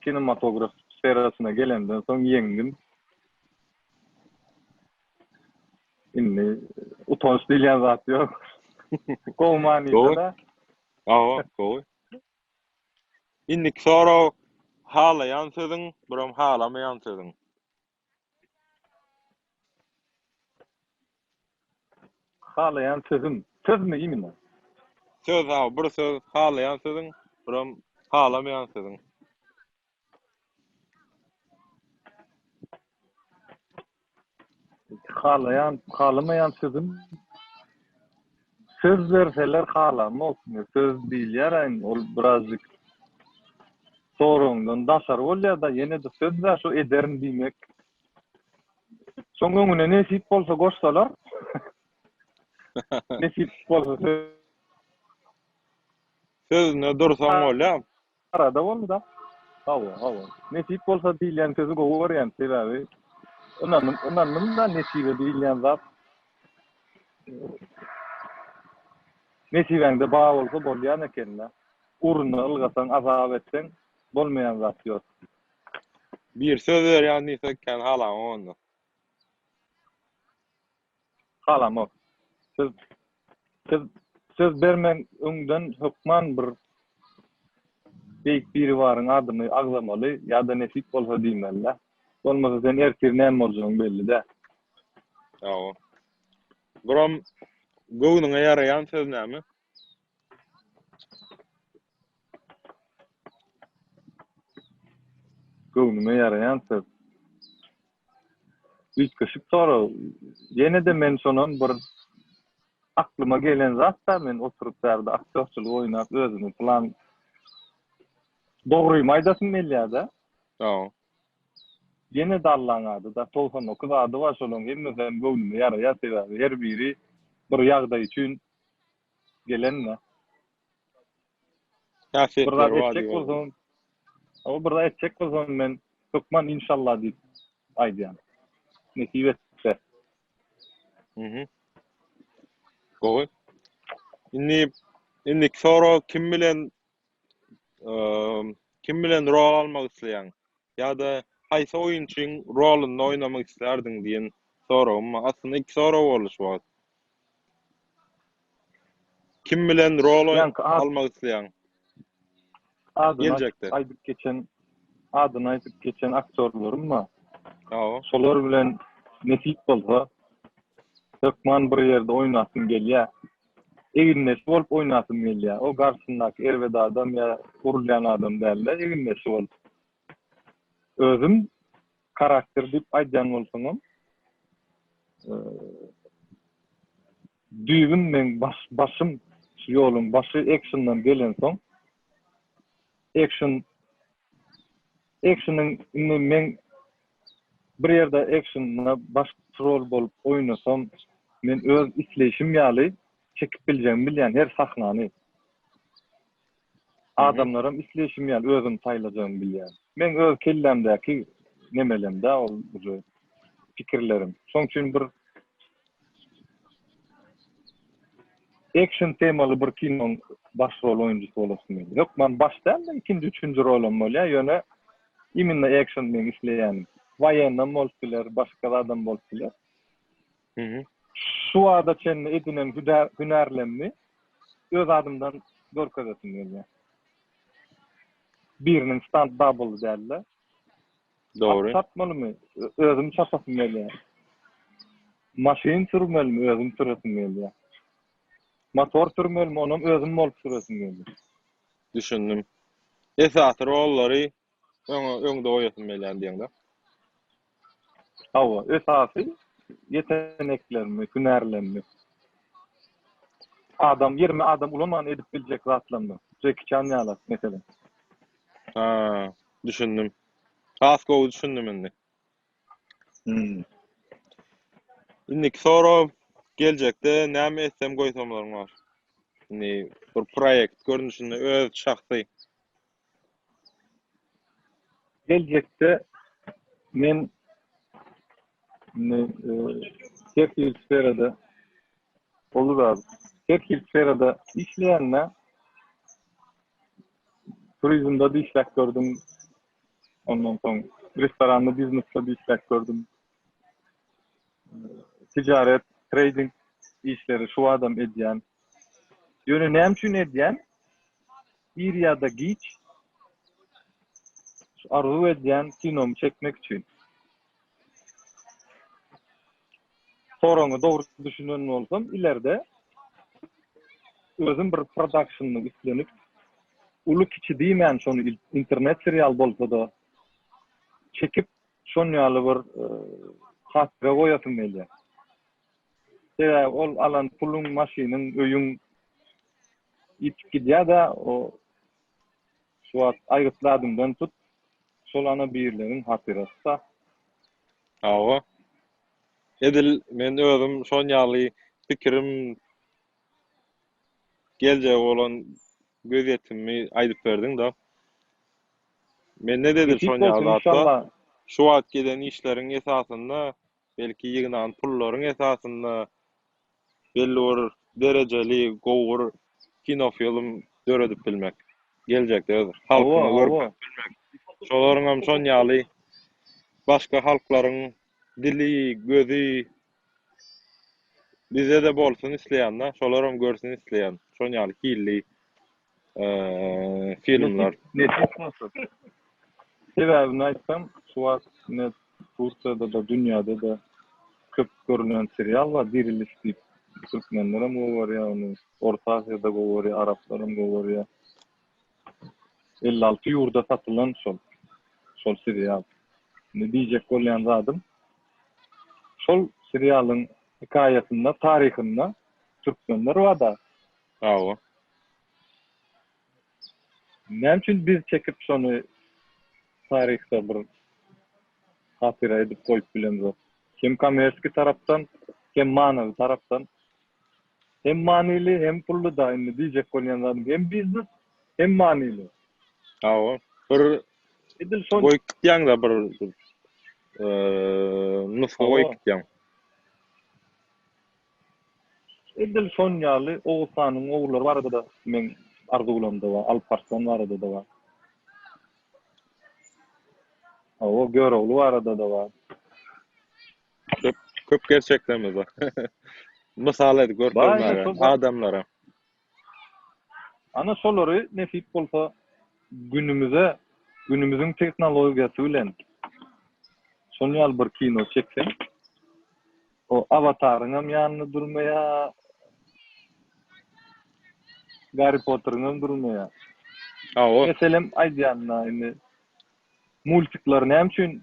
kinematograf sferasyna gelenden soň ýeňdim. Inni utanç diýen zat ýok. Gowmanyda. Gowy. Innik soro halayan sözüň, biram halamayan sözüň. halayan sözüm. Söz mü imine? Söz ha, bir söz halayan sözüň, biram halamayan sözüň. Halamayan sözüm. Söz verseler halamok. Söz değil yarayın. Ol birazcık sorundan daşar bolýar da yine de söz ver şu ederin diýmek. Soňra öňüne nesip bolsa goşsalar. Nesip bolsa Sözüne dursaň bolýar. arada boldy da. Hawa. Nesip bolsa diýlen sözü gowurýan sebäbi. Ondan da nesibe diýlen zat. Nesibeňde bağa bolsa bolýan ekenler. Uruny ılgasaň azap etseň bolmaýan zat ýok. Bir söz berýän diýsek kan halama onda. Halamok. Söz söz bermen öňden hukman bir beýik biri baryň adyny agzamaly ýa-da nesip bolsa diýmenler. Bolmasa sen erkir näme boljagyň belli de. Ýa. Biram göwüňe ýaraýan söz näme? Göwnüme ýaraýan söz. Üç kişi soru. Yine de men şonun bir aklıma gelen zat da men oturup derdi aktörçülük oynap özümü plan dogry maýdasyn belýär-de. Ýa. Yine de Allah'ın adı da 99 adı var şolun hemmeden göwnüme ýaraýar sebäbi her biri bir ýagdaý üçin gelenme. Häsiýetler Bir da bar etjek diýip. bolsam, o bir da etjek bolsam men hukman inşallah diýip aýdýan. Nesip etse. Gowy. Indi soro kim bilen rol almak isleýän ýa-da haýsy oýunçyň roluny oýnamak islerdiň diýen sorum. Aslynda iki soru bolýar bu. Kim bilen rol almak isleýän? Geljekde. Adyny aýdyp geçen aktörlerim var. Ýa. Şolar bilen nesip bolsa hukman bir ýerde oýnasyn gelýär. Eginmesi bolup oýnasyn gelýär. O garşyndaky erwede adam ýa urulýan adam däller, eginmesi bolup. Özüm karakter diýip aýdýan bolsaňam, düýbüm men başym ýolum, başı actiondan gelen soň, actionyň men bir ýerde actionna baş rol bolup oýnasam, men öz isleýişim ýaly çekip bilýän her sahnany. Adamlaram isleýişim ýaly özüm taýlajagymy bilýän. Men öz kellemdäki nemelemde ol pikirlerim. Şoň üçin bir action temaly bir kinoň baş rol oýunjusy bolasym geldi. Yok, men başdan da ikinji, üçüncü rolum bolýar. Ýöne iminne action men isleýän. Waýanda bolsalar, başga adam bolsalar. Şu ada çenne edinen hünärlemmi öz adımdan görkezesem gelýär. Birinin stand double derler. Doğru. Satmalymy? Özüm çapasym gelýär. Maşyn sürmelimi? Özüm süresim gelýär. Motor sürmelimi? Onum özüm bolup süresim gelýär. Düşündüm. Esas rollary öňde oýasym gelýär diýende. Hawa, esasy yeteneklerimi, hünärlerimi. 20 adam ulaman edip biljek zatlarmy. Jackie Chan ýaly mesela. Ha, düşündüm. Hasko düşündüm indi. Indiki soru geljekde näme etsem goýsamlaryň bar. Bir proýekt görnüşinde öz şahsy. Geljekde men tekil sferada olur abi. Tekil sferada işleyenler turizmda da işlek gördüm. Ondan sonra restoranda, biznesde de işlek gördüm. Ticaret, trading işleri şu adam edýän. Ýöne näme üçin edýän? Bir ýa-da giç arzu edýän kinomy çekmek üçin. soruňa dogry düşünen bolsam, ileride özüm bir production'ny üstlenip, uly kiçi diýmän şonu internet serial bolsa da çekip şonu ýaly bir hatyra goýasym gelýär. Ol alan pulun, maşynyň, öýüň ýitip gidýär da o şu wagt aýrytladymdan tut, şolana birleriň hatyrasy. Awa. Edil men özüm şon ýaly pikirim geljek bolan gözetimi aýdyp berdiň da. Men ne dedim şon ýaly atla? Şu wagt gelen işleriň esasynda belki ýygnan pullaryň esasynda belli bir derejeli gowur kino film döredip bilmek. Geljekde halkyny görmek bilmek. Şolaryň hem şon ýaly başga halklaryň dili, gözi bize de bolsun isleýän, şolaryň görsün isleýän. Şon ýaly hilli filmler. Sebäbini aýtsam, şu wagt net Turkiýada da, dünýäde de köp görülen serial var. Diriliş diýip türkmenler hem gowarýar, ony Orta Asyada gowarýar, araplar hem gowarýar. 56 ýurda satylan şol serial. Ne diýjek bolýan zadym? Şol serialyň hikayesinde, tarihinde türkmenler wada. Awa. Näme üçin biz çekip şonu tarihte bir hatyra edip koyup bilemez. Hem kommersiýa tarapdan, hem manawy tarapdan. Hem manily, hem pullu da indi diýjek bolýan zadym. Hem biznes, hem manily. Awa. Bir Edil şol goýup gitýäň da bir nusga goýup gitýäň. edil şon ýaly Oğuzhanyň oglary barada da men arzuwlamda var, Alparslan barada da var. O Göroglu arada da var. Köp gerçeklemez o. Misal edip görkezmägen adamlara. Ana şolary nesip bolsa günümüziň teknologiýasy bilen şol ýaly bir kino çeksen, o Avataryň hem ýanyna durmaýar, Harry Potter'ın hem durmaýar. Awa. Meselem aýdýanna indi multikler näme üçin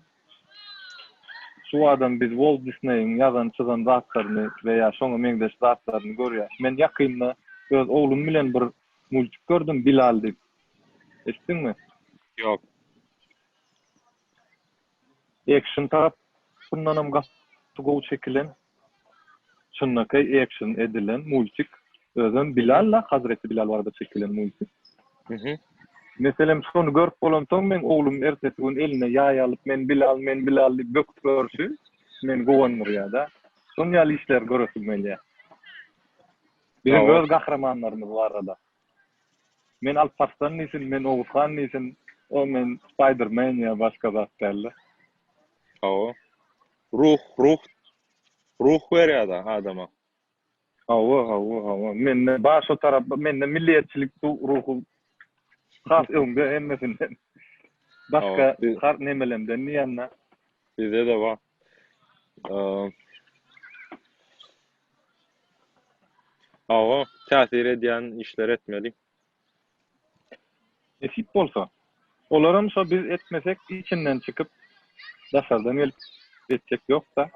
şu adam biz Walt Disney'in ýazan çyzan zatlaryny veya şoňa meňdeş zatlaryny görýär. Men ýakynda öz oglum bilen bir multik gördüm, Bilal diýip. Eşitdiňmi? Ýok. Action tarapyndan hem gow çekilen, çynnakay action edilen multik. Özüm Bilal'la Hazreti Bilal barada çekilen multik. Meselem şonu görüp bolan soň men oglum ertesi gün eline ýaý alyp men Bilal diýip böküp görşü, men gowanmyr ýa-da. Şon ýaly işler göresim gelýär. Bizim öz gahramanlarymyz bar arada. Men Alparslan nisin, men Oğuzhan nisin, o men Spider-Man ýa başga zatlarly. Awa. Ruh berýär da adama. Awa. Men baş o tarap, mende milliýetçilik ruhu has öňde emmesinden. Başka har nemelemden ýanna. Bize de var. Awa, täsir edýän işler etmeli. Esip bolsa, olaram şo biz etmesek içinden çıkıp daşardan gelip etjek ýoksa.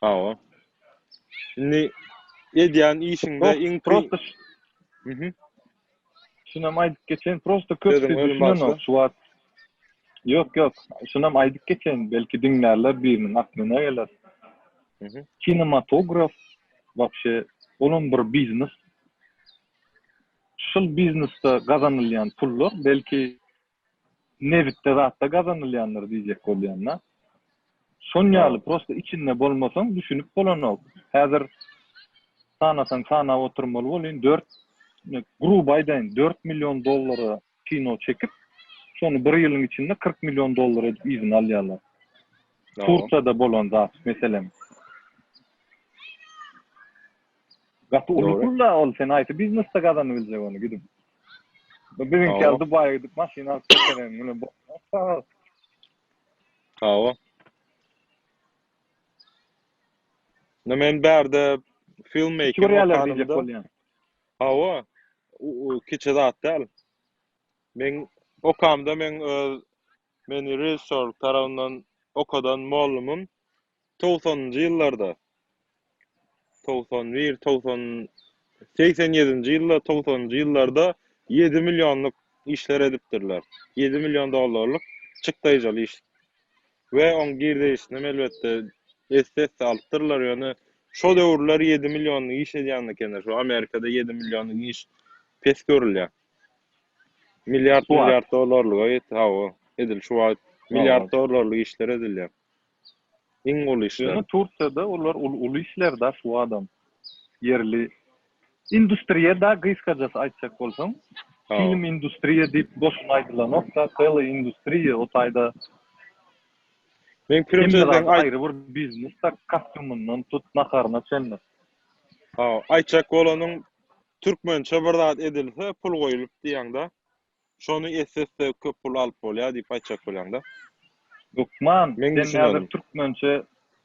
Awa. Şimdi edýän işinde prosto şunam aýdyp geçen prosto köp düşünen şu wagt. Ýok. Şunam aýdyp geçen belki diňlerler biriniň aklyna geler. Kinematograf wapşe onun bir biznes. Şol biznesde gazanylýan pullar belki nevitde zatda gazanylýanlar diýjek bolýanlar. Şon ýaly prosto içinde bolmasaň düşünüp bolanok. Häzir sana oturmaly bolýan 4 grup aýdaýyn 4 milyon dollara kino çekip şonu bir ýylyň içinde 40 milyon dollar edip izin alýarlar. Turkiýada bolan zat meselem. Gatı ulukla ol sen aýty biznesde gazanyp biljek onu gidip. Bizim kel Dubaýa gidip maşyna alyp gelen mene. Awa. Men bärde filmmaking Kibriyalar diýjek okanymda bolýan. hawa kiçe zat däl. Men okamda meni rejissör tarapyndan okadan molumum 90-njy ýyllarda 87-nji ýylda 90-njy ýyllarda 7 millionluk işler edipdirler. 7 milyon dollarlyk çykdyjal iş. Ve on girdiýişine elbetde SS alypdyrlar ýöne şo döwürler 7 millionlyk iş edýänlik ene. Şu Amerikada 7 millionlyk iş pes görülýär. Milyard Suat. milyard dollarlyk hawa edil şu wagt milyard dollarlyk işler edilýär. Iň ol işler. Ýöne Turkiýada olar ulu işler da şu adam. Yerli industriýada gyskajasy aýtsak bolsaň, film industriýa diýip boşun aýdylanokda, tele industriýa otayda Men pirimçeden aýry bir biznes da kostyumundan tut naharyna çenler. Aýtjak bolanyň türkmençe bir zat edilse pul goýulyp diýäňde şonu SS köp pul alyp bolýar diýip aýtjak bolýan da. Gökman, Men sen düşünýärim. näde türkmençe,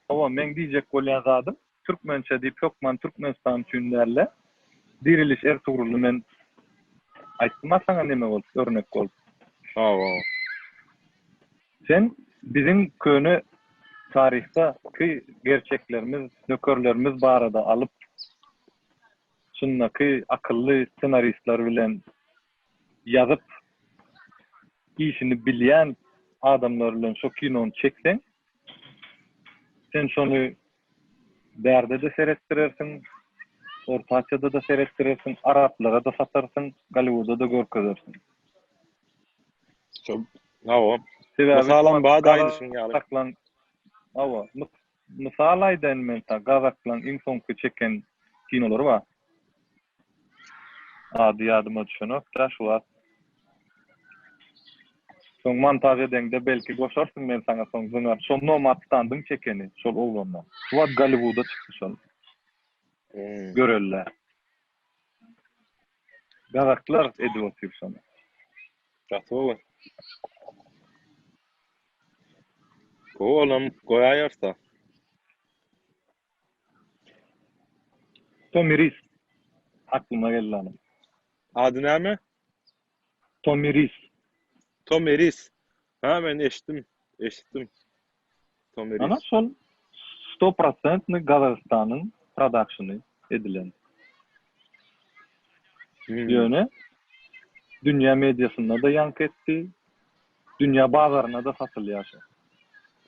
awa men diýjek bolýan zadym, türkmençe diýip Gökman Türkmenistan üçin diriliş Ertuğrul'u men aýtdym sana neme bol, örnek bol. Sen bizim köni tarihte ki gerçeklerimiz, nökerlerimiz barada alıp şunnaki akıllı senaristler bilen yazıp işini bilýän adamlar bilen şo kinonu çeksen sen şonu derde de seyrettirersin, Orta Asya'da da seyrettirersin, Araplara da satarsın, Hollywood'da da görkezersin. Hawa. Sebebi Masalan bada aýdyşyň ýaly. Saklan, awa, misal aýdan men ta gazaklan iň soňky çeken kinolar bar. Ady ýadyma düşenok da şu wagt. Soň montaj edende belki goşarsyň men sana soň zyňar. Şol Nomadstandyň çekeni, şol oglanlar. Şu wagt Hollywood'a çykdy şol. Görelle. Gazaklar edip otyr şonu. Gatwy. Oğlum goýaýarsa. Tommy Rees. Aklyma geldi. Ady näme? Tommy Rees. Tom Eris. Ha men eşitdim. Tom Eris. Ana şol 100% Gazakstanyň productiony edilen. Ýöne dünýä mediasynda da ýank etdi. Dünýä bazaryna da satylýar.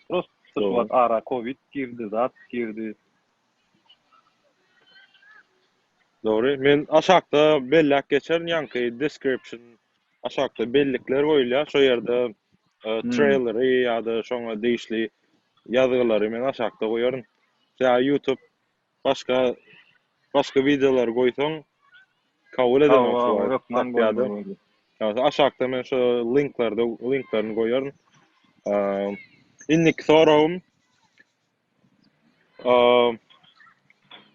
Prosto şu wagt ara Covid girdi, zat girdi. Doğru. Men aşakda bellek geçer ýanky description aşakda bellikler goýulýar. Şo ýerde trailery ýa-da şoňa diýişli ýazgylary men aşakda goýaryn. Ya YouTube başka videolar goýsaň kabul edemem şu wagt. Aşakda men şu linklerini goýaryn. Innik sorum.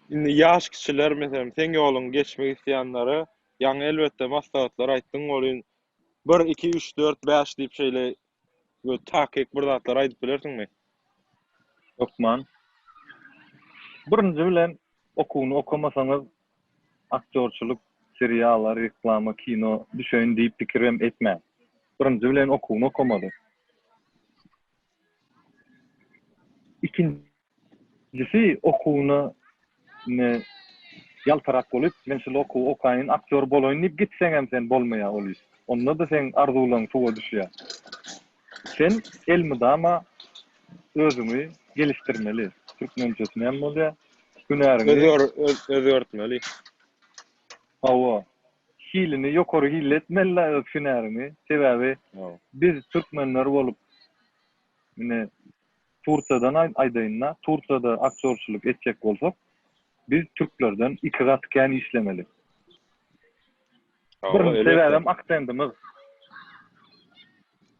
Indi ýaş kişiler meselem sen ýolun geçmek isleýänlere ýa elbetde maslahatlar aýtdyň bolýan 1 2 3 4 5 diýip şeýle takik bir zatlar aýdyp bilersiňmi? Okman. Birinji bilen okuwny okamasaňyz aktyorçuluk, seriallar, reklama, kino düşeýin diýip pikirim etme. Birinji bilen okuwny okamady. İkincisi okuwny ne yaltarak bolup men şol okaýyn aktyor bolaýyn diýip gitseň hem sen bolmaýa ol iş. Onda da sen arzuwlaryň suwa düşýär. Sen elmide ama özüňi geliştirmeli. Türkmençesini hem bolýar. Hünäriňi Özörtmeli. Hawa. Hilini ýokary hilletmeli hünäriňi. Sebebi biz türkmenler bolup mine Turkiýadan aýdaýynda, Turkiýada aktyorçuluk etjek bolsak, biz türklerden 2 gat kän işlemeli. Bir sebäbim aksendimiz.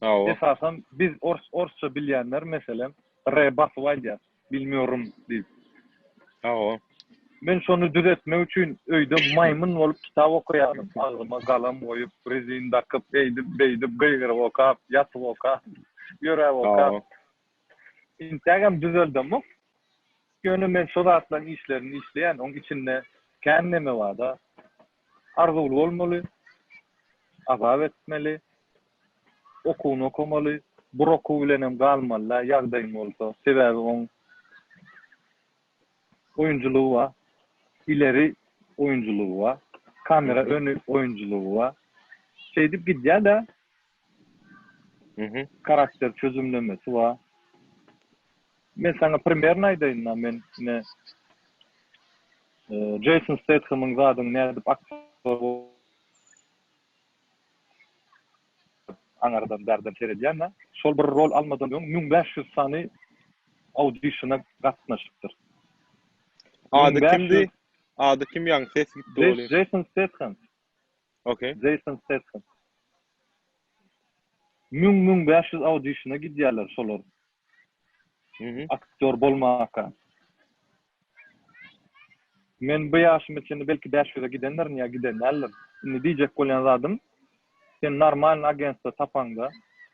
Esasen biz orsça bilýänler meselem rebaswaýdýar, bilmiyorum diýip. Men şonu düzeltmek üçin öýde maýmyn bolup kitap okuýarym. Agzyma galam goýup, rezin dakyp, beýdip, gyýgyryp okap, ýatyp okap, ýörep okap. Instagram düzeldim. Ýöne men şo zatlaryň işlerini işleýän, oň içinde kendime wada arzuly bolmaly, azap etmeli, okuwny okumaly, bir okuw bilenem galmaly, ýagdaýym bolsa, sebäbi oň oyunjulugy var, ileri oyunjulugy var, kamera önü oyunjulugy var. Şey dip gidýär da, karakter çözümlemesi var. Men sana primerini aýdaýyn, men ne Jason Statham'ın zadyny näde aktör aňardan derden seredýän, şol bir rol almadan öň 1500 sany auditiona gatnaşypdyr. Ady kimdi? Ady kim ýa-ni ses gitdi bolýar? Jason Statham. Okay. Jason Statham. 1500 auditiona gidýärler şolar. Aktör bolmaka. Men bu ýaşym içinde belki 500'e gidenler niye gidenler. Ne diyecek bolýan zadym? Sen normal agentda tapanda,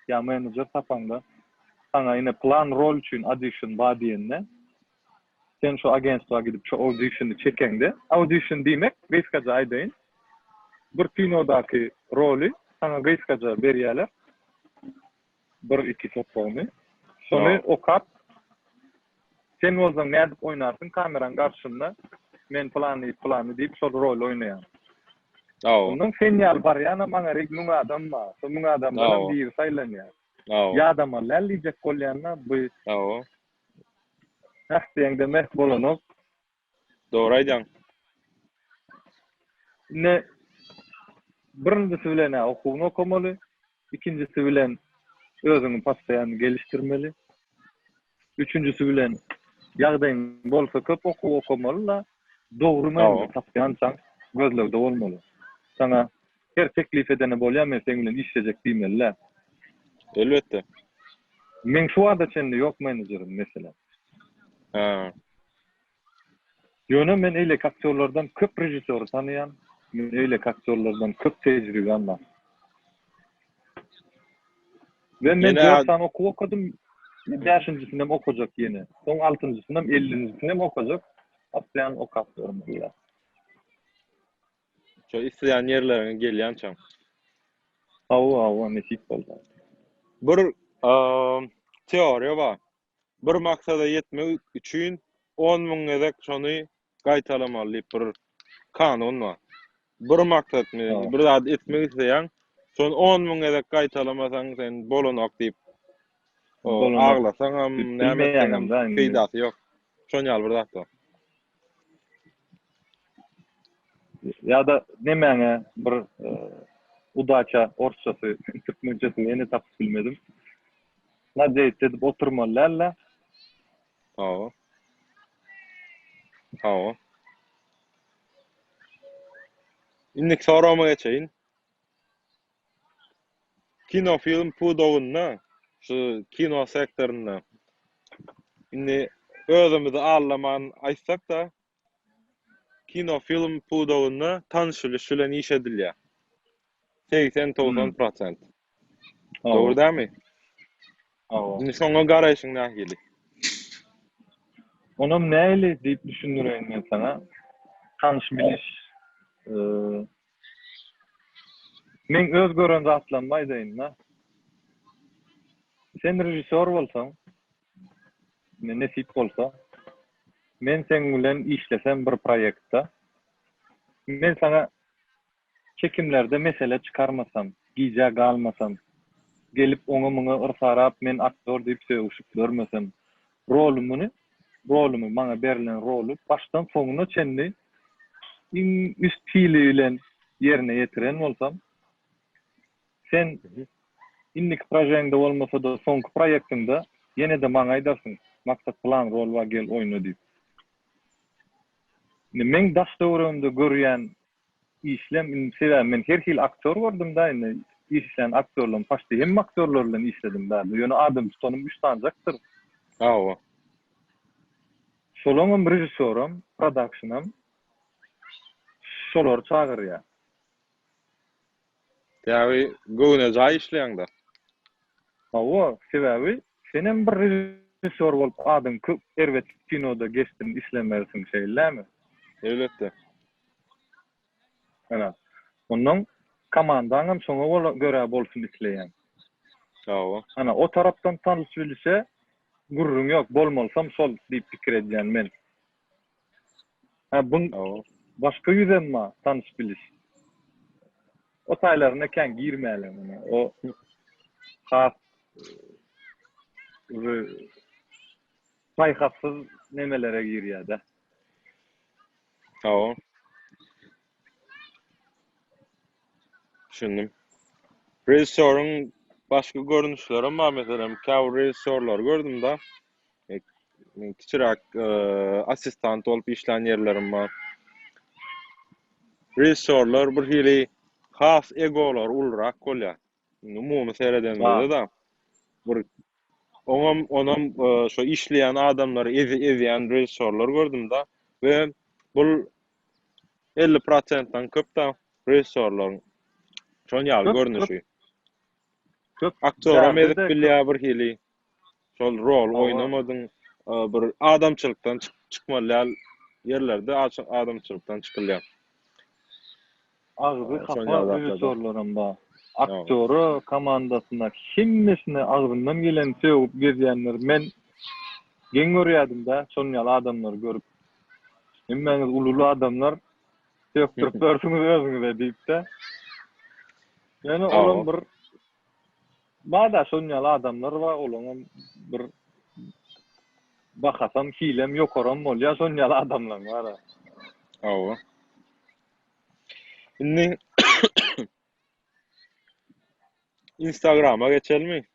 ya manager tapanda, sana yine plan rol üçün audition var diýende. Sen şu agentda gidip şu auditionu çekende, audition diýmek, gysgaça aýdaýyn. Bir kinodaki rolü sana gysgaça berýärler. 1-2 sotpawny. Şonu okap. Sen ozan näde oýnarsyn kameran garşynda. Men plany diýip şol rol oýnaýan. Onun fenyal bar ýa-ni maňa regnuň adam bar. Şonuň adamdan bir saýlanýar. Ya adama lällijek bolýanna bu. Häztende meh bolanok. Dogry aýdýan. Ne birincisi bilen okuwny okumaly, ikincisi bilen özüni pastaýan gelişdirmeli. Üçüncüsü bilen ýagdaýyň bolsa köp okuw okumaly da dogry many tapýansaň gözlegde bolmaly. Sana her teklif edene bolýar, men sen bilen işlejek diýmeliler. Elbetde. Men şu anda çende ýok menajerim mesela. Ýöne men eýle aktörlerden köp rejissör tanıyan, men eýle aktörlerden köp tejribem bar. Ve men 4 sany okuw okudum, 5-nji okujak ýene. Soň 6-njysyny 50-nji okujak. Apyan okaktörüm diýär. Şo isleýän ýerlerine gelýän çam. Awa nesip boldy. Bir teoriýa bar. Bir maksada ýetmek üçin 10.000 edek şonu gaýtalamaly bir kanun bar. Bir maksatmy bir zat etmek isleýän, şonu 10.000 edek gaýtalamasaň sen bolanok diýip aglasaň näme peýdasy ýok. Şonu ýaly bir zat bar. Ya da nemäňe bir udaça orsçasy, türkmençesi ýene tapyp bilmedim. Najet edip oturmalylar. Indik sorama geçeyin. Kino film pudogunna, şu kino sektorunda. Indi özümüzü ağlaman aýtsak da, kino film pudogunna tanışylyş bilen iş edilýär. 80-90%. Doğru değil mi? Indi şoňa garaýşyň nähili? Onam näli diýip düşündürýän men sana. Tanış biliş. Men öz gören zatlanmaýdaýyn. Sen rejissör bolsaň, men nesip bolsa, men sen bilen işlesem bir proýektde, men sana çekimlerde mesele çıkarmasam, giýje galmasam, gelip oňa muňa ırsarap men aktör diýip söýüşip görmesem, rolümü maňa berilen rolu başdan soňuna çenli üst pili bilen yerine ýetiren bolsam, sen innik projeňde bolmasa da soňky proýektiňde ýene de maňa aýdarsyň, maksat plan rol wa gel oýna diýip. Men daşdöwrümde görýän işlem sebäbi men her hil aktör gördüm da indi işleyen aktörlerin başta hem aktörlerle işledim ben. Ýöne adam tutanım üçtanjaktır. Şolanyň rejissörum, productionam şolar çagyrýar. Täbi göwne jaý işleýäňde. Sebäbi senem bir Sor bolup adam köp erwet kinoda geçtin islemersin şeylermi? Elbette. Ana. Ondan komandaňam şoňa göre bolsun isleýän. Hawa. Ana o tarapdan tanış bilse gurrun yok, bolmalsam sol diýip pikir edýän men. Ha bun Hawa. başka yüzden ma tanış biliş. O taylarına kän girmäle mana. O has sayhasız nemelere girýär de. Hawa. Düşündüm. Rejissörün başka görünüşleri var mesela. Kav rejissörler gördüm da. Kiçirak asistant olup işlän yerlerim var. Rejissörler bir hili has egolar ulrak bolýar. Umumy seredende da. Bir onam şo işleyen adamları ezeyen rejissörler gördüm da ve bul 50%'dan köp da rejissörlerin şon ýaly Köp, görnüşi. Köp Aktöram derde edip de bilýär bir hili şol rol Hawa. oýnamadyň bir adamçylykdan çykmalýar yerlerde adamçylykdan çykylýar. Ağzı Şon kafa ýaly rejissörlerim ba. Aktörü, komandasyna kimmisini ağzından gelen söwüp gezýänler men geň görýärdim da, şon ýaly adamlar görüp. Hemmeňiz ululu adamlar söýüp durýarsyňyz özüňize diýip de. Yani olan bir bada şon ýaly adamlar ba, olaňam bir bakasam hilem ýokaram bolýar, şon ýaly adamlar bar. Hawa. Indi Instagram'a geçelim.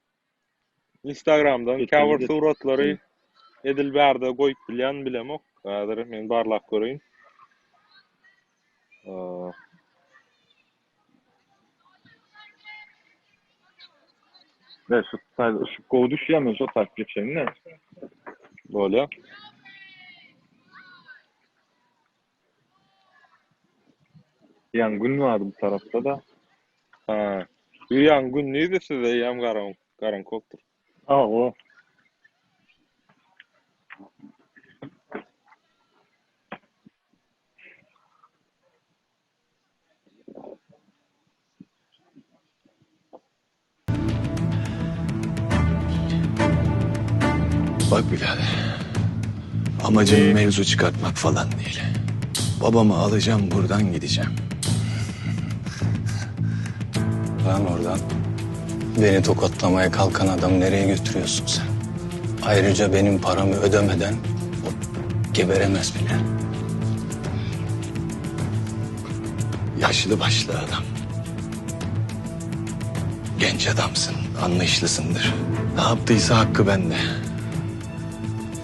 Instagram'dan Geçelim, cover geçelim. suratlary edilbärde goýup bilýän bilemok. Häzir men barlap göreyim. Ve şu kodu düşýärmi, şo tak geçeň ne? Bolýar. Yan gün var bu tarafta da. Ha. Bir ýan günnüýdi size ýam garan koktur. O. Bak birader, amacım mevzu çıkartmak falan değil. Babamı alacağım, buradan gideceğim. Lan oradan. Beni tokatlamaya kalkan adam nereye götürüyorsun sen? Ayrıca benim paramı ödemeden o geberemez bile. Yaşlı başlı adam. Genç adamsın, anlayışlısındır. Ne yaptıysa hakkı bende.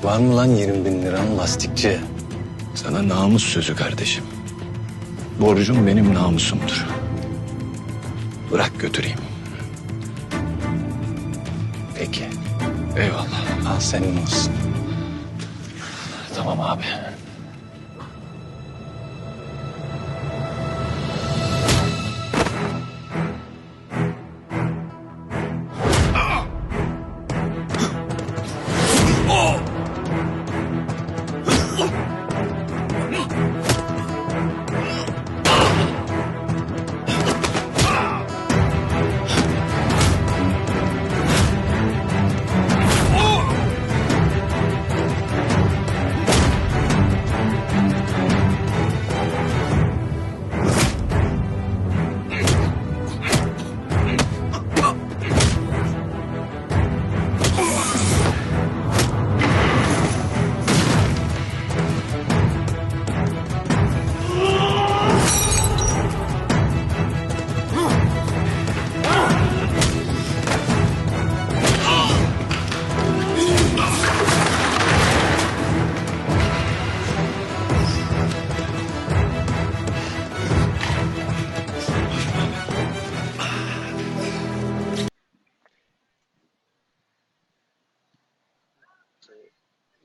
Var mı lan 20.000 liran lastikçi? Sana namus sözü kardeşim. Borcum benim namusumdur. Bırak götüreyim. Peki. Eyvallah. Al senin olsun. Tamam abi.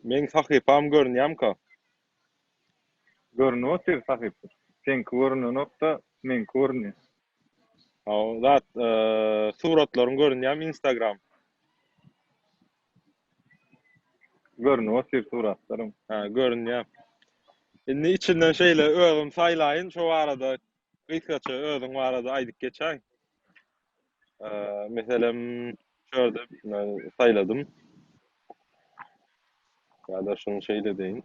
Men sahypam görünýärmi-ka? Görnüyor sen sahiptir. Sen görnüyor nokta, men görnüyor. Zat suratlaryň görünýärmi Instagram? görnüp otyr suratlarym. Ha, görünýär. Indi içinden şeýle özüm saýlaýyn, şu arada gysgaça özüň barada aýdyp geçäň. Meselem şöyle saýladym. Ya da şunu şeýle deýin.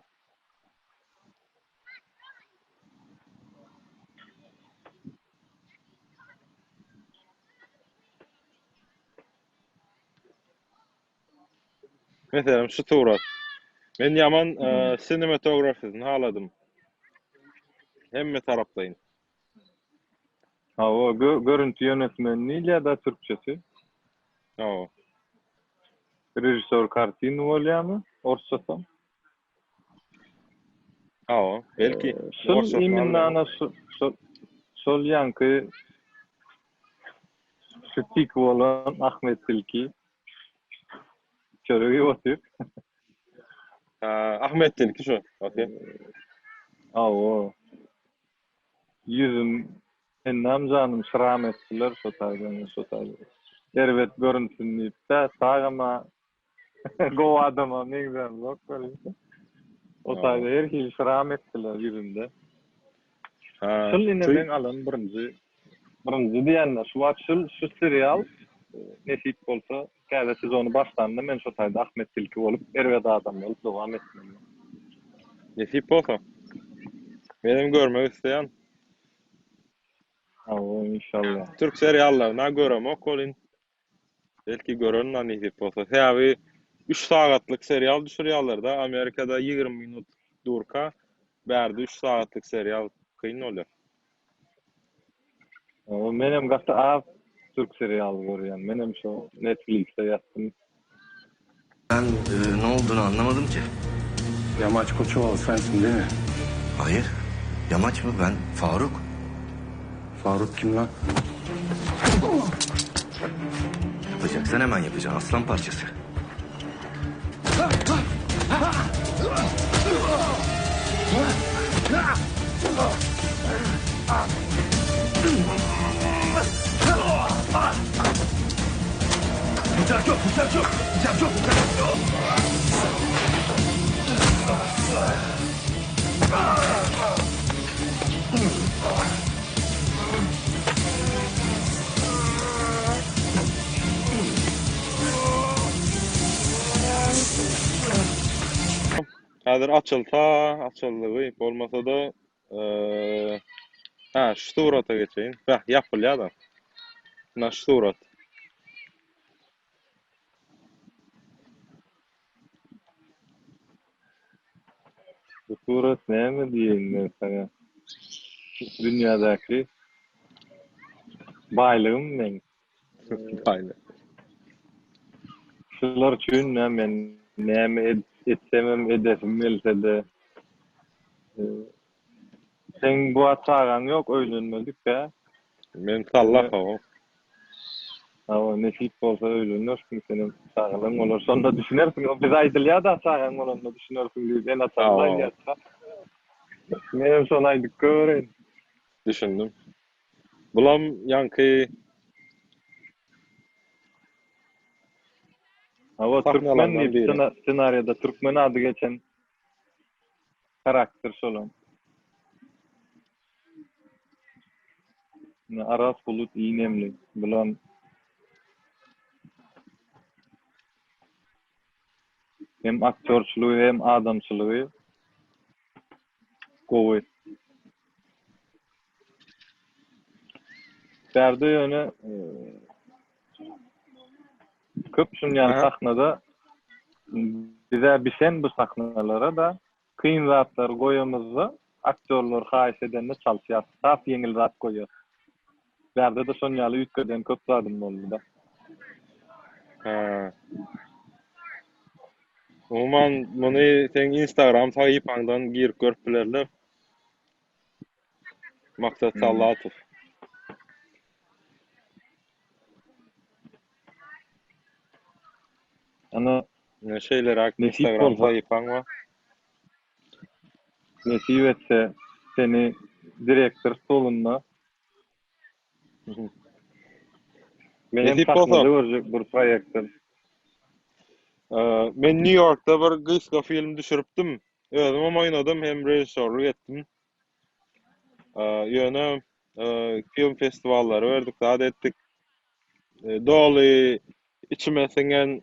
Meselem şu surat. Men ýaman sinematografyny haladym. Hemme tarapdaýyn. Ha, o görüntü yönetmenliği ya da Türkçesi. O. Rejissör kartini bolýarmy? Orçasam. O. Belki Şol iminana şol ýanky şu tik bolan Ahmet Tilki çöregi otyr. Ahmet Tilki şu. Okey. O. Yüzüm ennam canım şıram ettiler şu taýdan. Erwet görüntüni ipde taýama go adama ne güzel yok böyle. O taýda her hil şıram ettiler yüzümde. Şol inen alan birinji diýende şu serial nesip bolsa käze sezonu başlandy men şu taýda Ahmet Tilki bolup Erwet adam bolup dowam etdim. Nesip bolsa. Benim görmek isteyen O inşallah. Türk seriallaryna görem okolin. Belki görenler nesip bolsa. Häbi 3 sagatlyk serial düşürýärler da Amerikada 20 minut durka bärde 3 sagatlyk serial kyn bolýar. O menem gata az Türk serial görýän. Menem şu Netflix'te ýatdym. Ben ne olduğunu anlamadım ki. Yamaç Koçovalı sensin değil mi? Hayır. Yamaç mı? Ben Faruk. Faruk kim lan? Yapacaksan hemen yapacaksın. Aslan parçası. Bıçak yok, bıçak yok, bıçak yok, bıçak yok. Häzir açyldy bolmasa da şu surata geçeyin. Yapılýar da. Naş surat. Bu surat näme diýen men sana? Dünyadaky baylygym men. Aynen. Şular üçin men näme etsemem edefim melse sen bu atagan yok öýlenmedik be. Men sallak o. O nesip bolsa öýlenirsin senin sağlygyň olar. Sonda düşünersin. Biz aýdylýar da sağlygyň bolanda düşünersin diýip en atanda ýatsa. Men şonu aýdyp gören. Düşündüm. Bulam yankı Hava Türkmen diýip senaryoda Türkmen ady geçen karakter şolan. Aras Bulut iğnemli. Bulan hem aktörçülüğü hem adamçılığı gowy. Berde ýöne köp şunyan sahnada bize bisen bu sahnalara da kıyın zatlar goýamyzda aktörler haýys edende çalşýar. Sap ýeňil zat goýýar. Berde de şonýaly ýetgeden köp zadym boldy da. Umuman muny sen Instagram sahypaňdan girip görüp bilerler. Maksat Salatow. Ana Ne şeyler Nesip Instagram bolsa. sahypaň bar. nesip etse seni direktör stolunda benim Nesip sahnada bolsa. görjek bir proýektir. Men New York'ta bir gyska film düşürüpdim. Özüm oýnadym hem rejissörlük etdim. Ýöne film festivallary berdik, zat etdik. Doly içime singen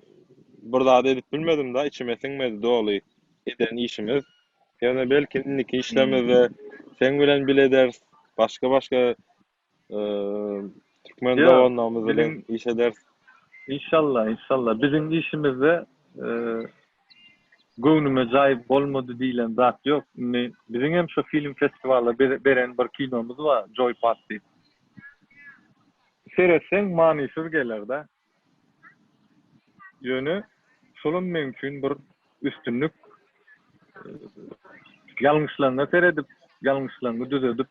bir zat edip bilmedim da içime singmedi doly eden işimiz. Ýöne belki indiki işlemizde sen bilen bileders, başga Türkmen Ya, dowannamyz bilen bizim iş eders. inşallah bizim işimizde göwnüme jaýyp bolmady diýilen zat ýok. Bizim hem şu film festivaly beren bir kinomuz var, Joy Party. Seretseň manyşur geler-de. Ýöne şolun mümkin bir üstünlük ýalňyşlaryňy seredip, ýalňyşlaryňy düzedip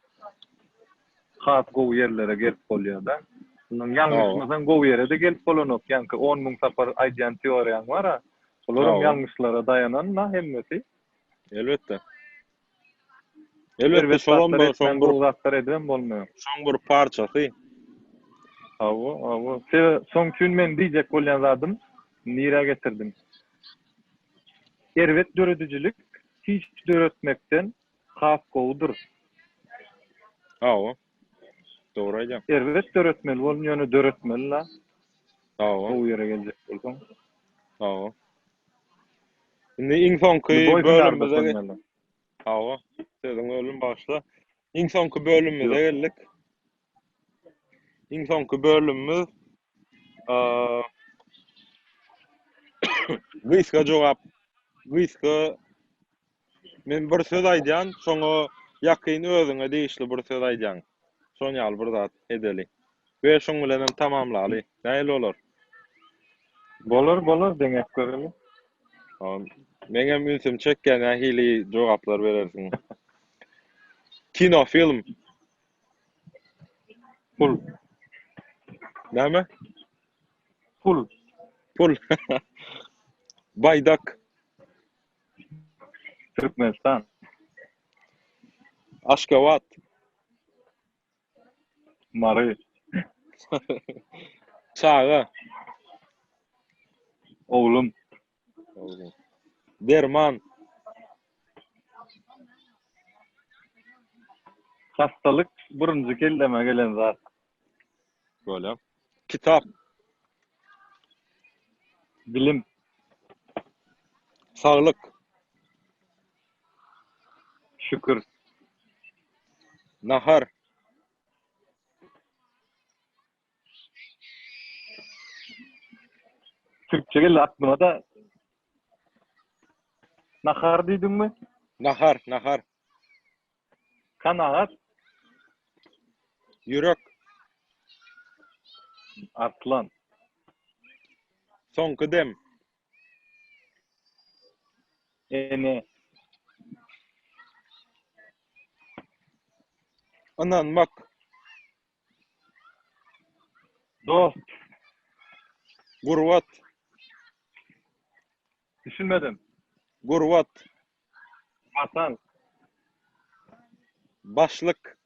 has gowy yerlere gelip bolýar-da. Bunun ýalňyşmasan gowy ýere de gelip bolanok. Ýani 10 000 tapar aýdýan teoriýaň bar-a. Olaryň ýalňyşlara dayananma hemmeti. Elbette. Elbette şolun gowy zatlar edem bolmaýar. şoň bir parçasy. Awo. Soň gün men diýjek bolýan zadym nira getirdim. Erwet döredüjilik hiç döretmekden has gowudur. Awa. Dogry aýdýan. Erwet döretmeli bolup ýöne döretmeli la. Awa. Gowy ýere geljek bolsaň. Awa. Indi iň soňky bölümimize Awa. Seziň ölüm başla. Iň soňky bölümimize geldik. Iň soňky bölümimiz gyska jogap. Gyska men bir söz aýdýan, şoňa ýakyn özüňe diýişli bir söz aýdýan. Şoň ýaly bir zat edeli. We şoň bilen hem tamamlaly. Näil bolar? Bolar deňek göreli. Meňem ünsüm çekken hili jogaplar berersiň. Kino, film. Pul. Näme? Pul. Pul. Baydak. Türkmenistan. Aşgabat. Mary. Çağa. Oğlum. Derman. Hastalık buruncu kelleme gelen zat. Böyle. Kitap. Bilim. Sağlık. Şükür. Nahar. Türkçe geldi aklıma da nahar diýdin mi? Nahar. Kanaat. Yürek. Arslan. Soňky dem. Ene. Ananmak. Dost. Gurvat. Düşünmedim. Gurvat. Vatan. Başlık.